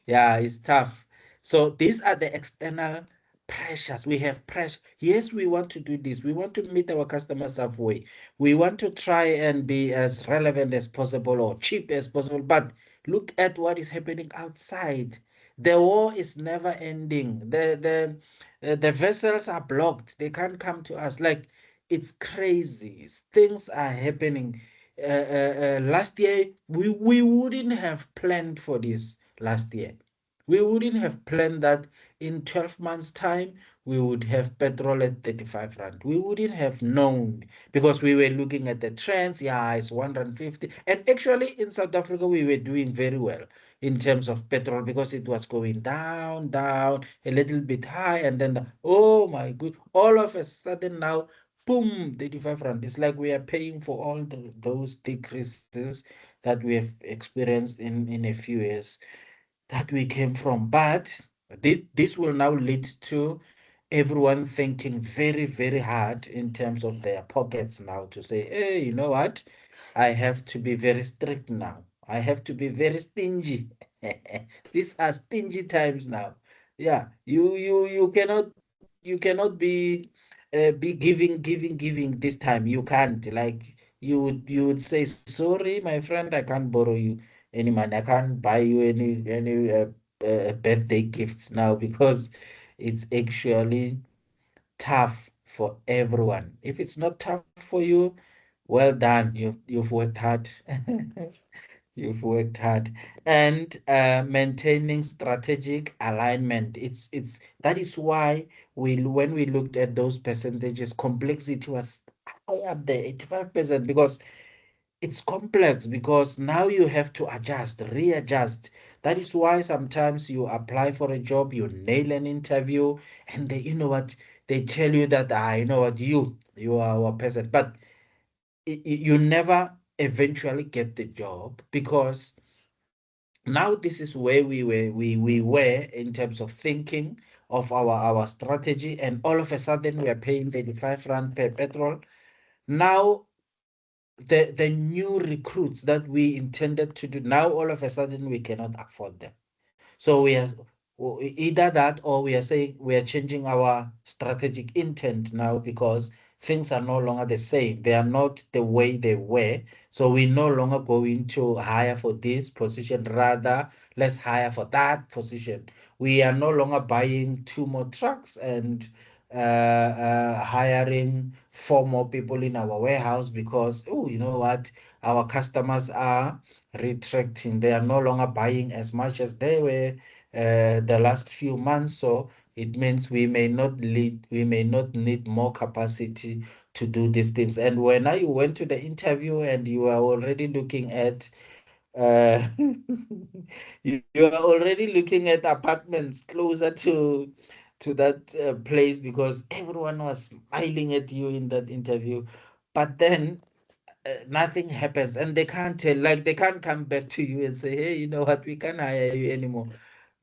yeah, it's tough. So these are the external pressures. We have pressure. Yes, we want to do this. We want to meet our customers halfway. We want to try and be as relevant as possible or cheap as possible. But look at what is happening outside. The war is never ending. The vessels are blocked. They can't come to us. Like, it's crazy. Things are happening. Last year, we wouldn't have planned for this last year. We wouldn't have planned that in 12 months' time we would have petrol at 35 rand. We wouldn't have known, because we were looking at the trends. Yeah, it's 150. And actually, in South Africa, we were doing very well in terms of petrol, because it was going down, down, a little bit high, and then, oh my good, all of a sudden now, boom, 35 rand. It's like we are paying for all those decreases that we have experienced in a few years that we came from. But this will now lead to everyone thinking very, very hard in terms of their pockets now, to say, hey, you know what? I have to be very strict now. I have to be very stingy. These are stingy times now. Yeah, you cannot be giving this time. You can't. Like, you would say, sorry, my friend, I can't borrow you any money. I can't buy you any birthday gifts now, because it's actually tough for everyone. If it's not tough for you, well done. You've worked hard. You've worked hard. And maintaining strategic alignment. It's that is why when we looked at those percentages, complexity was high up there, 85%, because it's complex, because now you have to adjust, readjust. That is why sometimes you apply for a job, you nail an interview, and you know what, they tell you that, you know what, you are our person, but you never eventually get the job, because now this is where we were in terms of thinking of our strategy, and all of a sudden we are paying 35 rand per petrol. Now the new recruits that we intended to do, now all of a sudden we cannot afford them. So we are either that, or we are saying we are changing our strategic intent now, because things are no longer the same. They are not the way they were. So we're no longer going to hire for this position. Rather, let's hire for that position. We are no longer buying 2 more trucks and hiring 4 more people in our warehouse because, oh, you know what? Our customers are retracting. They are no longer buying as much as they were the last few months. So it means we may not need more capacity to do these things. And when I went to the interview and you are already looking at you are already looking at apartments closer to that place because everyone was smiling at you in that interview, but then nothing happens and they can't tell, like they can't come back to you and say, hey, you know what, we can't hire you anymore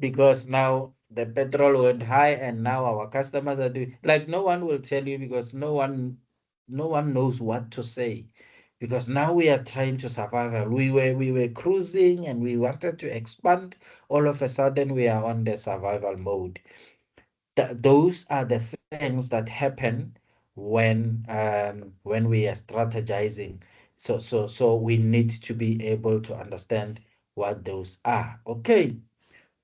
because now the petrol went high and now our customers are doing, like, no one will tell you because no one knows what to say because now we are trying to survive. We were cruising and we wanted to expand. All of a sudden we are on the survival mode. Those are the things that happen when we are strategizing. So we need to be able to understand what those are. Okay.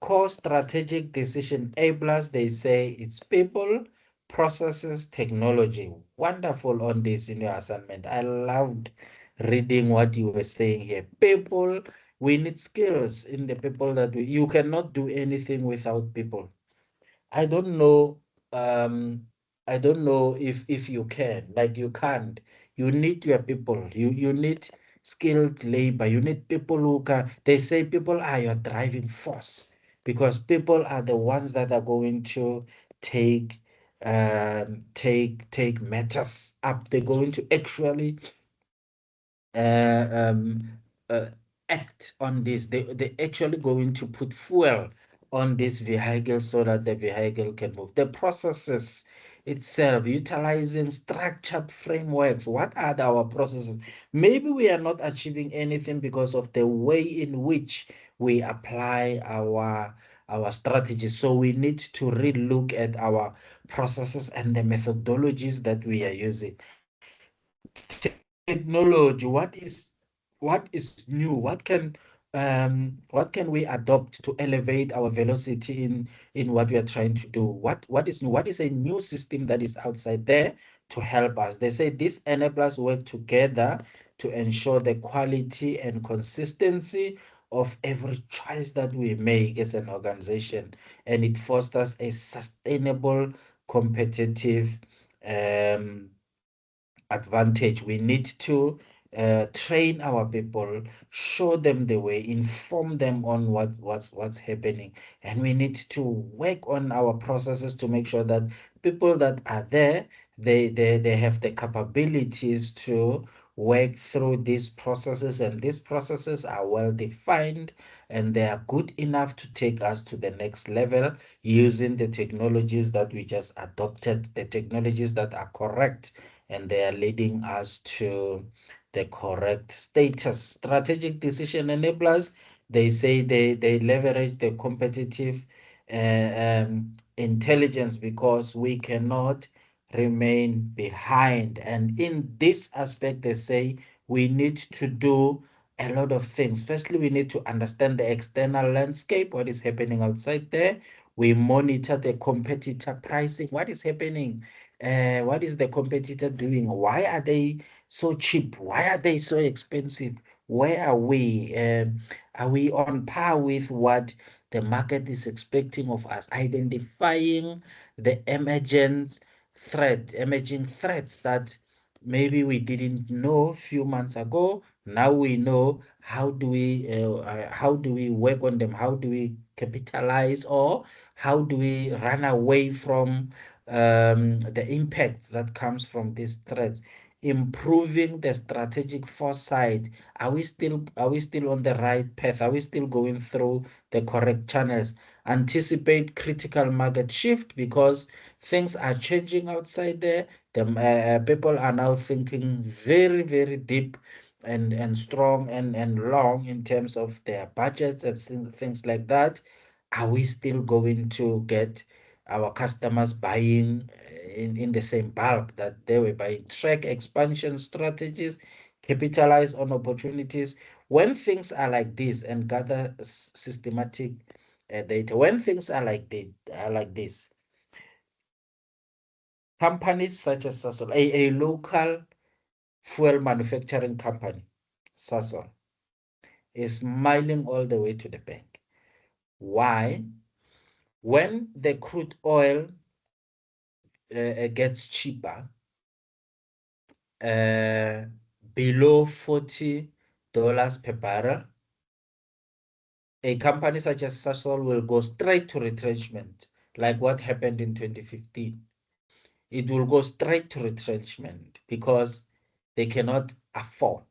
Core strategic decision enablers, they say it's people, processes, technology. Wonderful on this in your assignment. I loved reading what you were saying here. People, we need skills in the people that you cannot do anything without people. I don't know. I don't know if you can. Like you can't. You need your people. You need skilled labor. You need people who can. They say people are your driving force because people are the ones that are going to take take matters up. They're going to actually uh, um, uh, act on this. They actually going to put fuel on this vehicle so that the vehicle can move. The processes itself, utilizing structured frameworks. What are our processes? Maybe we are not achieving anything because of the way in which we apply our strategies. So we need to relook at our processes and the methodologies that we are using. Technology, what is new? What can we adopt to elevate our velocity in what we are trying to do? What is new? What is a new system that is outside there to help us? They say these enablers work together to ensure the quality and consistency of every choice that we make as an organization, and it fosters a sustainable, competitive advantage. We need to train our people, show them the way, inform them on what's happening, and we need to work on our processes to make sure that people that are there, they have the capabilities to work through these processes, and these processes are well defined and they are good enough to take us to the next level using the technologies that we just adopted, the technologies that are correct, and they are leading us to the correct status. Strategic decision enablers, they say they leverage the competitive intelligence because we cannot remain behind. And in this aspect, they say we need to do a lot of things. Firstly, we need to understand the external landscape, what is happening outside there. We monitor the competitor pricing, what is happening, what is the competitor doing? Why are they so cheap? Why are they so expensive? Where are we? Are we on par with what the market is expecting of us? Identifying the emerging threats that maybe we didn't know a few months ago. Now we know. How do we work on them? How do we capitalize, or how do we run away from the impact that comes from these threats? Improving the strategic foresight. Are we still on the right path? Are we still going through the correct channels? Anticipate critical market shift because things are changing outside there. The people are now thinking very, very deep and strong and long in terms of their budgets and things like that. Are we still going to get our customers buying in the same bulk that they were buying. Track expansion strategies, capitalize on opportunities. When things are like this, and gather systematic data. When things are like this, companies such as Sasol, a local fuel manufacturing company, Sasol, is smiling all the way to the bank. Why? When the crude oil gets cheaper, below $40 per barrel, a company such as Sasol will go straight to retrenchment, like what happened in 2015. It will go straight to retrenchment because they cannot afford.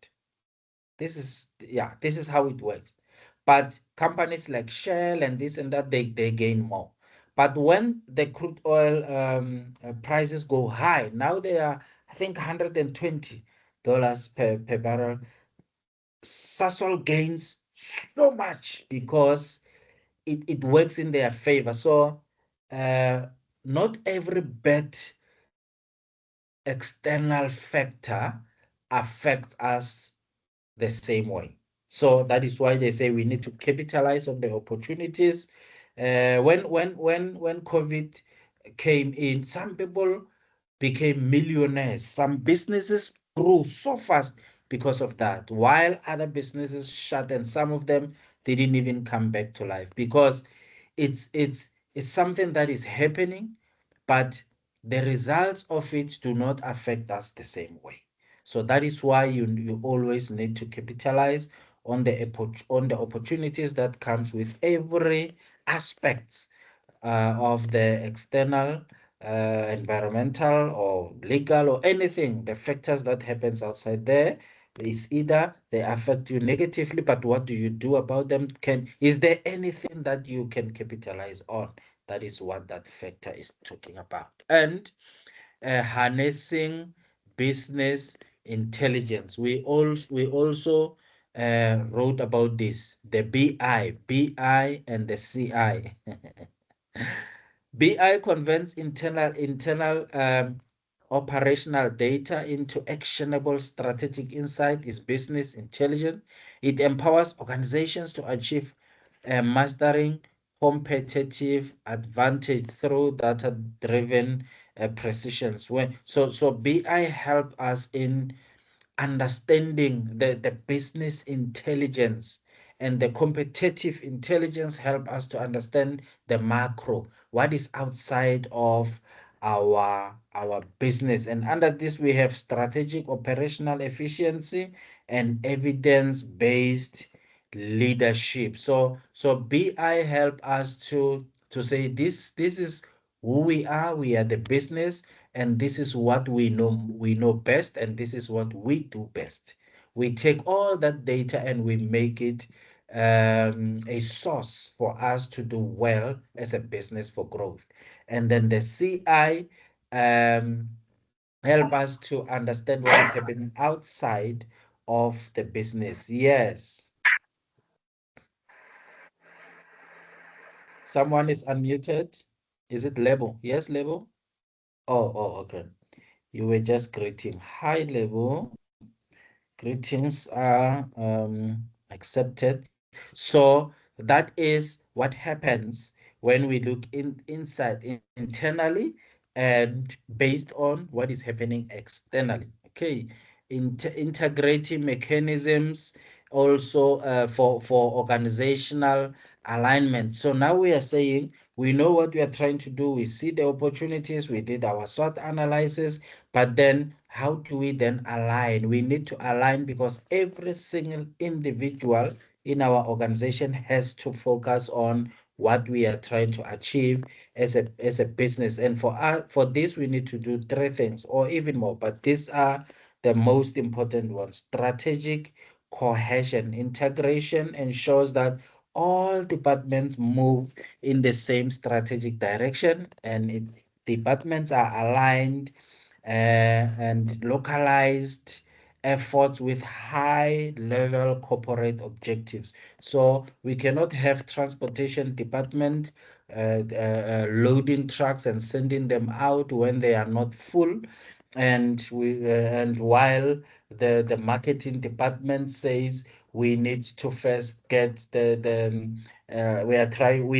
This is how it works. But companies like Shell and this and that, they gain more. But when the crude oil prices go high, now they are, I think, $120 per barrel. Sasol gains so much because it works in their favor. So not every bad external factor affects us the same way. So that is why they say we need to capitalize on the opportunities. When COVID came in, some people became millionaires. Some businesses grew so fast because of that, while other businesses shut, and some of them didn't even come back to life because it's something that is happening, but the results of it do not affect us the same way. So that is why you always need to capitalize on the opportunities that comes with every aspect of the external, environmental or legal or anything. The factors that happens outside there is either they affect you negatively, but what do you do about them? Is there anything that you can capitalize on? That is what that factor is talking about. And harnessing business intelligence. We also wrote about this, the BI and the CI. BI converts internal operational data into actionable strategic insight, is business intelligence. It empowers organizations to achieve mastering competitive advantage through data-driven precisions. So BI help us in understanding the business intelligence, and the competitive intelligence help us to understand the macro, what is outside of our business. And under this we have strategic operational efficiency and evidence-based leadership. So BI help us to say this is who we are the business, and this is what we know best, and this is what we do best. We take all that data and we make it a source for us to do well as a business for growth. And then the CI help us to understand what is happening outside of the business. Yes. Someone is unmuted. Is it Lebo? Yes, Lebo? Oh, okay. You were just greeting. Hi, Lebo. Greetings are accepted. So that is what happens when we look inside internally and based on what is happening externally. Okay, integrating mechanisms also for organizational alignment. So now we are saying we know what we are trying to do. We see the opportunities. We did our SWOT analysis, but then how do we then align? We need to align because every single individual in our organization has to focus on what we are trying to achieve as a business. And for this, we need to do 3 things or even more, but these are the most important ones. Strategic cohesion. Integration ensures that all departments move in the same strategic direction, and departments are aligned and localized efforts with high level corporate objectives. So we cannot have transportation department loading trucks and sending them out when they are not full. And while the marketing department says we need to first get we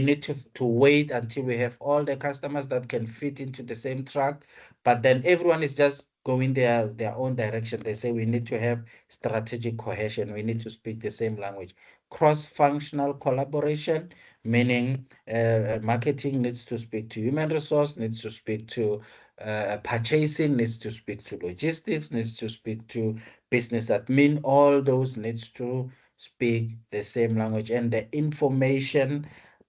need to wait until we have all the customers that can fit into the same truck, but then everyone is just going their own direction. They say we need to have strategic cohesion, we need to speak the same language. Cross-functional collaboration, meaning marketing needs to speak to human resource, needs to speak to purchasing, needs to speak to logistics, needs to speak to business admin. All those needs to speak the same language. And the information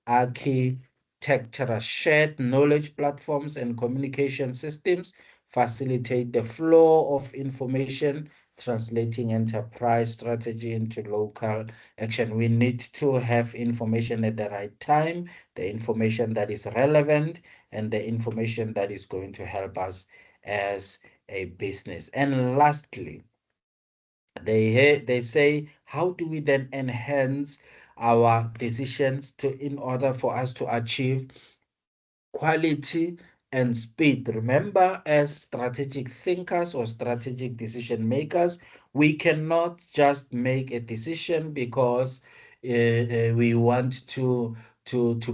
architecture, shared knowledge platforms and communication systems facilitate the flow of information, translating enterprise strategy into local action. We need to have information at the right time, the information that is relevant, and the information that is going to help us as a business. And lastly, they say, how do we then enhance our decisions in order for us to achieve quality and speed? Remember, as strategic thinkers or strategic decision makers, we cannot just make a decision because we want to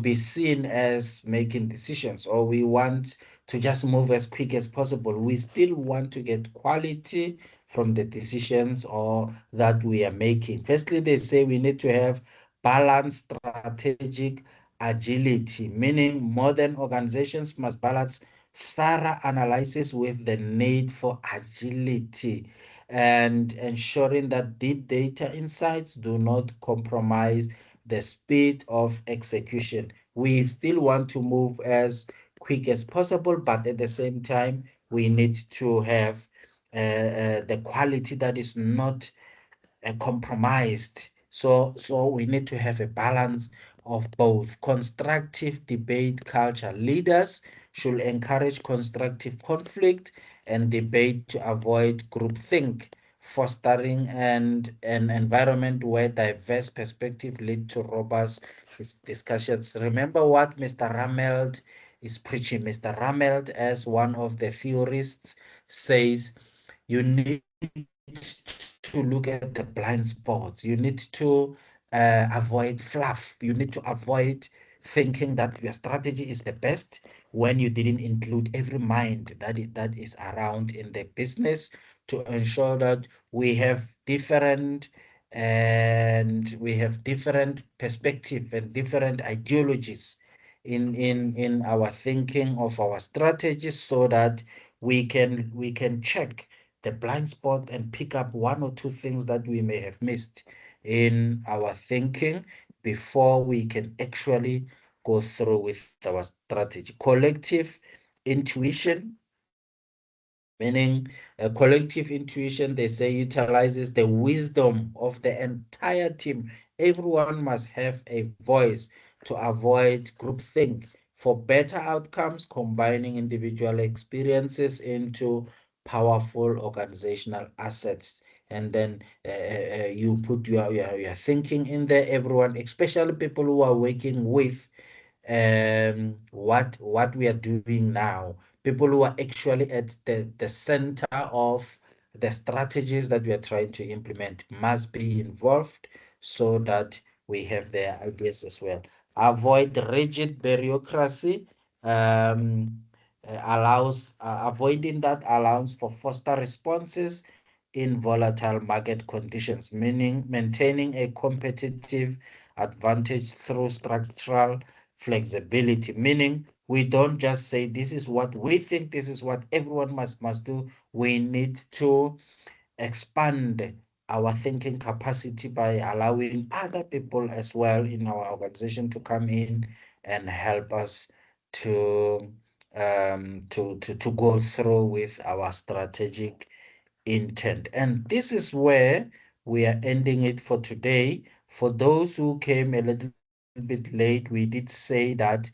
be seen as making decisions, or we want to just move as quick as possible. We still want to get quality from the decisions or that we are making. Firstly, they say we need to have balanced strategic agility, meaning modern organizations must balance thorough analysis with the need for agility and ensuring that deep data insights do not compromise the speed of execution. We still want to move as quick as possible, but at the same time, we need to have the quality that is not compromised. So we need to have a balance of both. Constructive debate culture. Leaders should encourage constructive conflict and debate to avoid groupthink, fostering an environment where diverse perspectives lead to robust discussions. Remember what Mr. Rameld is preaching. Mr. Rameld, as one of the theorists, says you need to look at the blind spots. You need to avoid fluff. You need to avoid thinking that your strategy is the best when you didn't include every mind that is around in the business, to ensure that we have different perspective and different ideologies in our thinking of our strategies, so that we can check the blind spot and pick up one or two things that we may have missed in our thinking before we can actually go through with our strategy. Collective intuition, meaning collective intuition, they say, utilizes the wisdom of the entire team. Everyone must have a voice to avoid groupthink for better outcomes, combining individual experiences into powerful organizational assets. And then you put your thinking in there. Everyone, especially people who are working with what we are doing now, people who are actually at the center of the strategies that we are trying to implement, must be involved so that we have their ideas as well. Avoid rigid bureaucracy. Avoiding that allows for faster responses in volatile market conditions, meaning maintaining a competitive advantage through structural flexibility, meaning we don't just say this is what we think, this is what everyone must do. We need to expand our thinking capacity by allowing other people as well in our organization to come in and help us to go through with our strategic intent. And this is where we are ending it for today. For those who came a little bit late, we did say that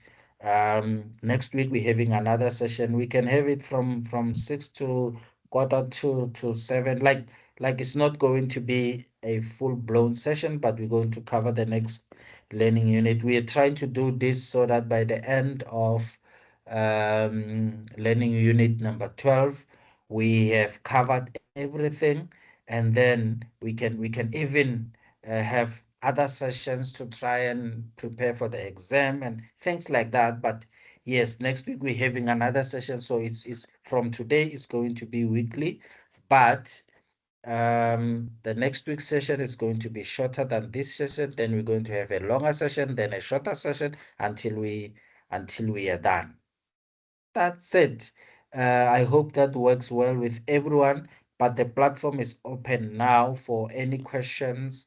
next week we're having another session. We can have it from 6 to quarter to 7. Like it's not going to be a full-blown session, but we're going to cover the next learning unit. We are trying to do this so that by the end of learning unit number 12, we have covered everything, and then we can even have other sessions to try and prepare for the exam and things like that. But yes, next week we're having another session, so it's from today it's going to be weekly, but the next week's session is going to be shorter than this session. Then we're going to have a longer session, then a shorter session until we are done. That's it. I hope that works well with everyone, but the platform is open now for any questions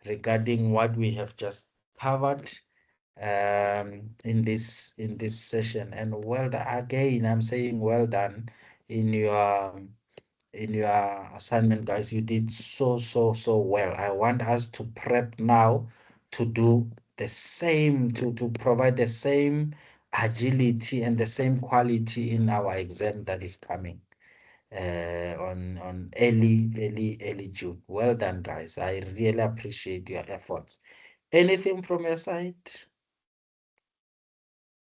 regarding what we have just covered in this session. And well done again, I'm saying well done in your assignment, guys. You did so well. I want us to prep now to do the same, to provide the same agility and the same quality in our exam that is coming on early June. Well done, guys. I really appreciate your efforts. Anything from your side?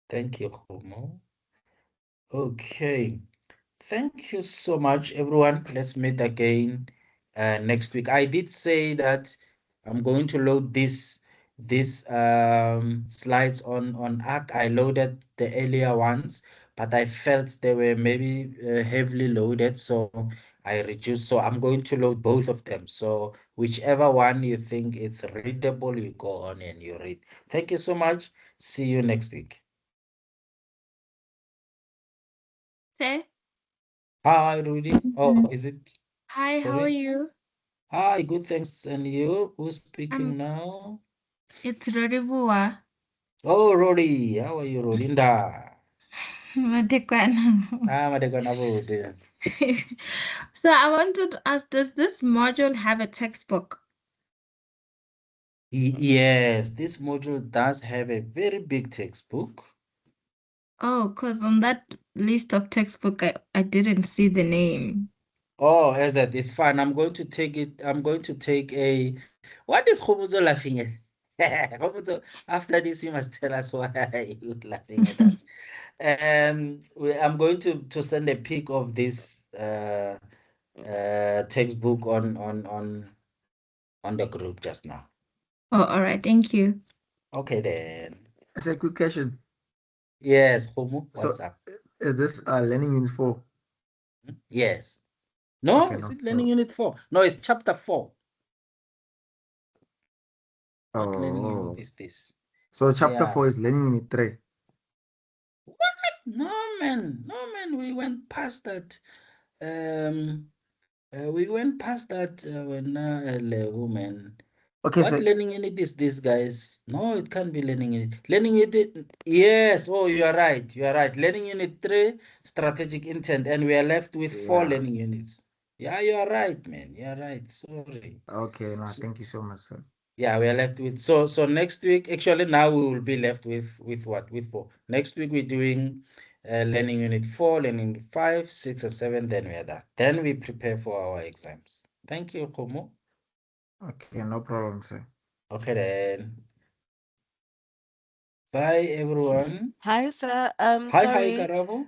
Thank you, Homo. Okay. Thank you so much, everyone. Let's meet again next week. I did say that I'm going to load these slides on Arc. I loaded the earlier ones, but I felt they were maybe heavily loaded, so I reduced. So I'm going to load both of them. So whichever one you think it's readable, you go on and you read. Thank you so much. See you next week. Say, Hi, Rudy. Oh, is it? hi, how are Sorry. you? Hi, good, thanks. And you? Who's speaking Um, now? It's Roribua. Oh, Rory. How are you, Rorinda? Madekwana. Madekwana Rudy. So I wanted to ask, does this module have a textbook? Yes, this module does have a very big textbook. Oh, because on that list of textbook, I didn't see the name. Oh, Ezet, it's fine. I'm going to take it. I'm going to take a. What is Khobuzo laughing at? Khobuzo, after this, you must tell us why you're laughing at us. I'm going to send a pic of this textbook on the group just now. Oh, all right, thank you. Okay then. It's a quick question. Yes, Khomu, So, what's up? Is this learning unit 4? Yes. No, Okay, is no. it learning unit 4? No, it's chapter 4. What learning unit Oh, is this? so chapter Yeah. 4 is learning unit 3. No man, we went past that. We went past that when level, man. Okay, What so learning unit is this, guys? No, it can't be learning unit. Learning unit, yes. Oh, you are right. You are right. Learning unit 3, strategic intent, and we are left with 4 yeah. learning units. Yeah, you are right, man. You are right. Sorry. Okay, no, So, thank you so much, sir. yeah, we are left with so next week. Actually, now we will be left with what? With 4. Next week we're doing learning unit 4, learning unit 5, 6, and 7. Then we are done. Then we prepare for our exams. Thank you, Komo. Okay, no problem, sir. Okay then. Bye, everyone. Hi, sir. Hi, Sorry. Karabo.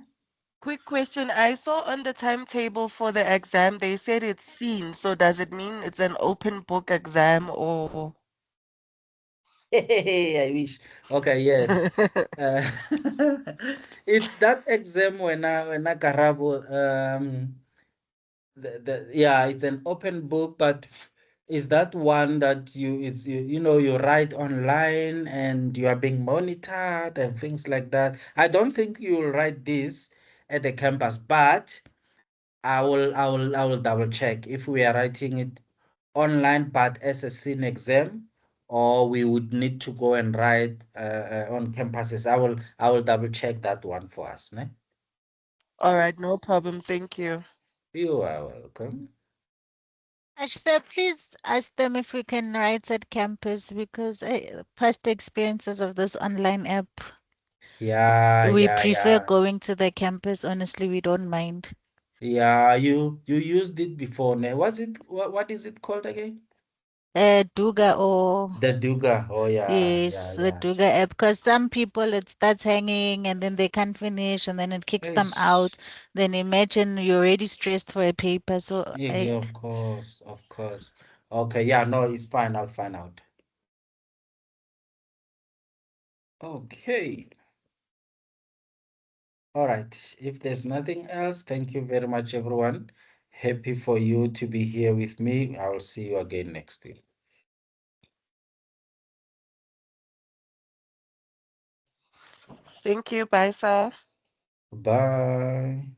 Quick question. I saw on the timetable for the exam, they said it's seen. So does it mean it's an open book exam or? I wish. Okay, yes. It's that exam when Karabo yeah, it's an open book, but is that one that you write online and you are being monitored and things like that? I don't think you'll write this at the campus, but I will double check if we are writing it online but as a scene exam, or we would need to go and write on campuses. I will double check that one for us. Ne? All right, no problem. Thank you. You are welcome. Sir, please ask them if we can write at campus because past experiences of this online app, we prefer going to the campus. Honestly, we don't mind. Yeah, you used it before. Ne? What is it called again? Duga or The Duga. Oh yeah, yes, the Duga app. Because some people it starts hanging and then they can't finish and then it kicks them out. Then imagine you're already stressed for a paper. So Yeah, of course, of course. Okay, yeah, no, it's fine. I'll find out. Okay. All right. If there's nothing else, thank you very much, everyone. Happy for you to be here with me. I'll see you again next week. Thank you. Bye, sir. Bye.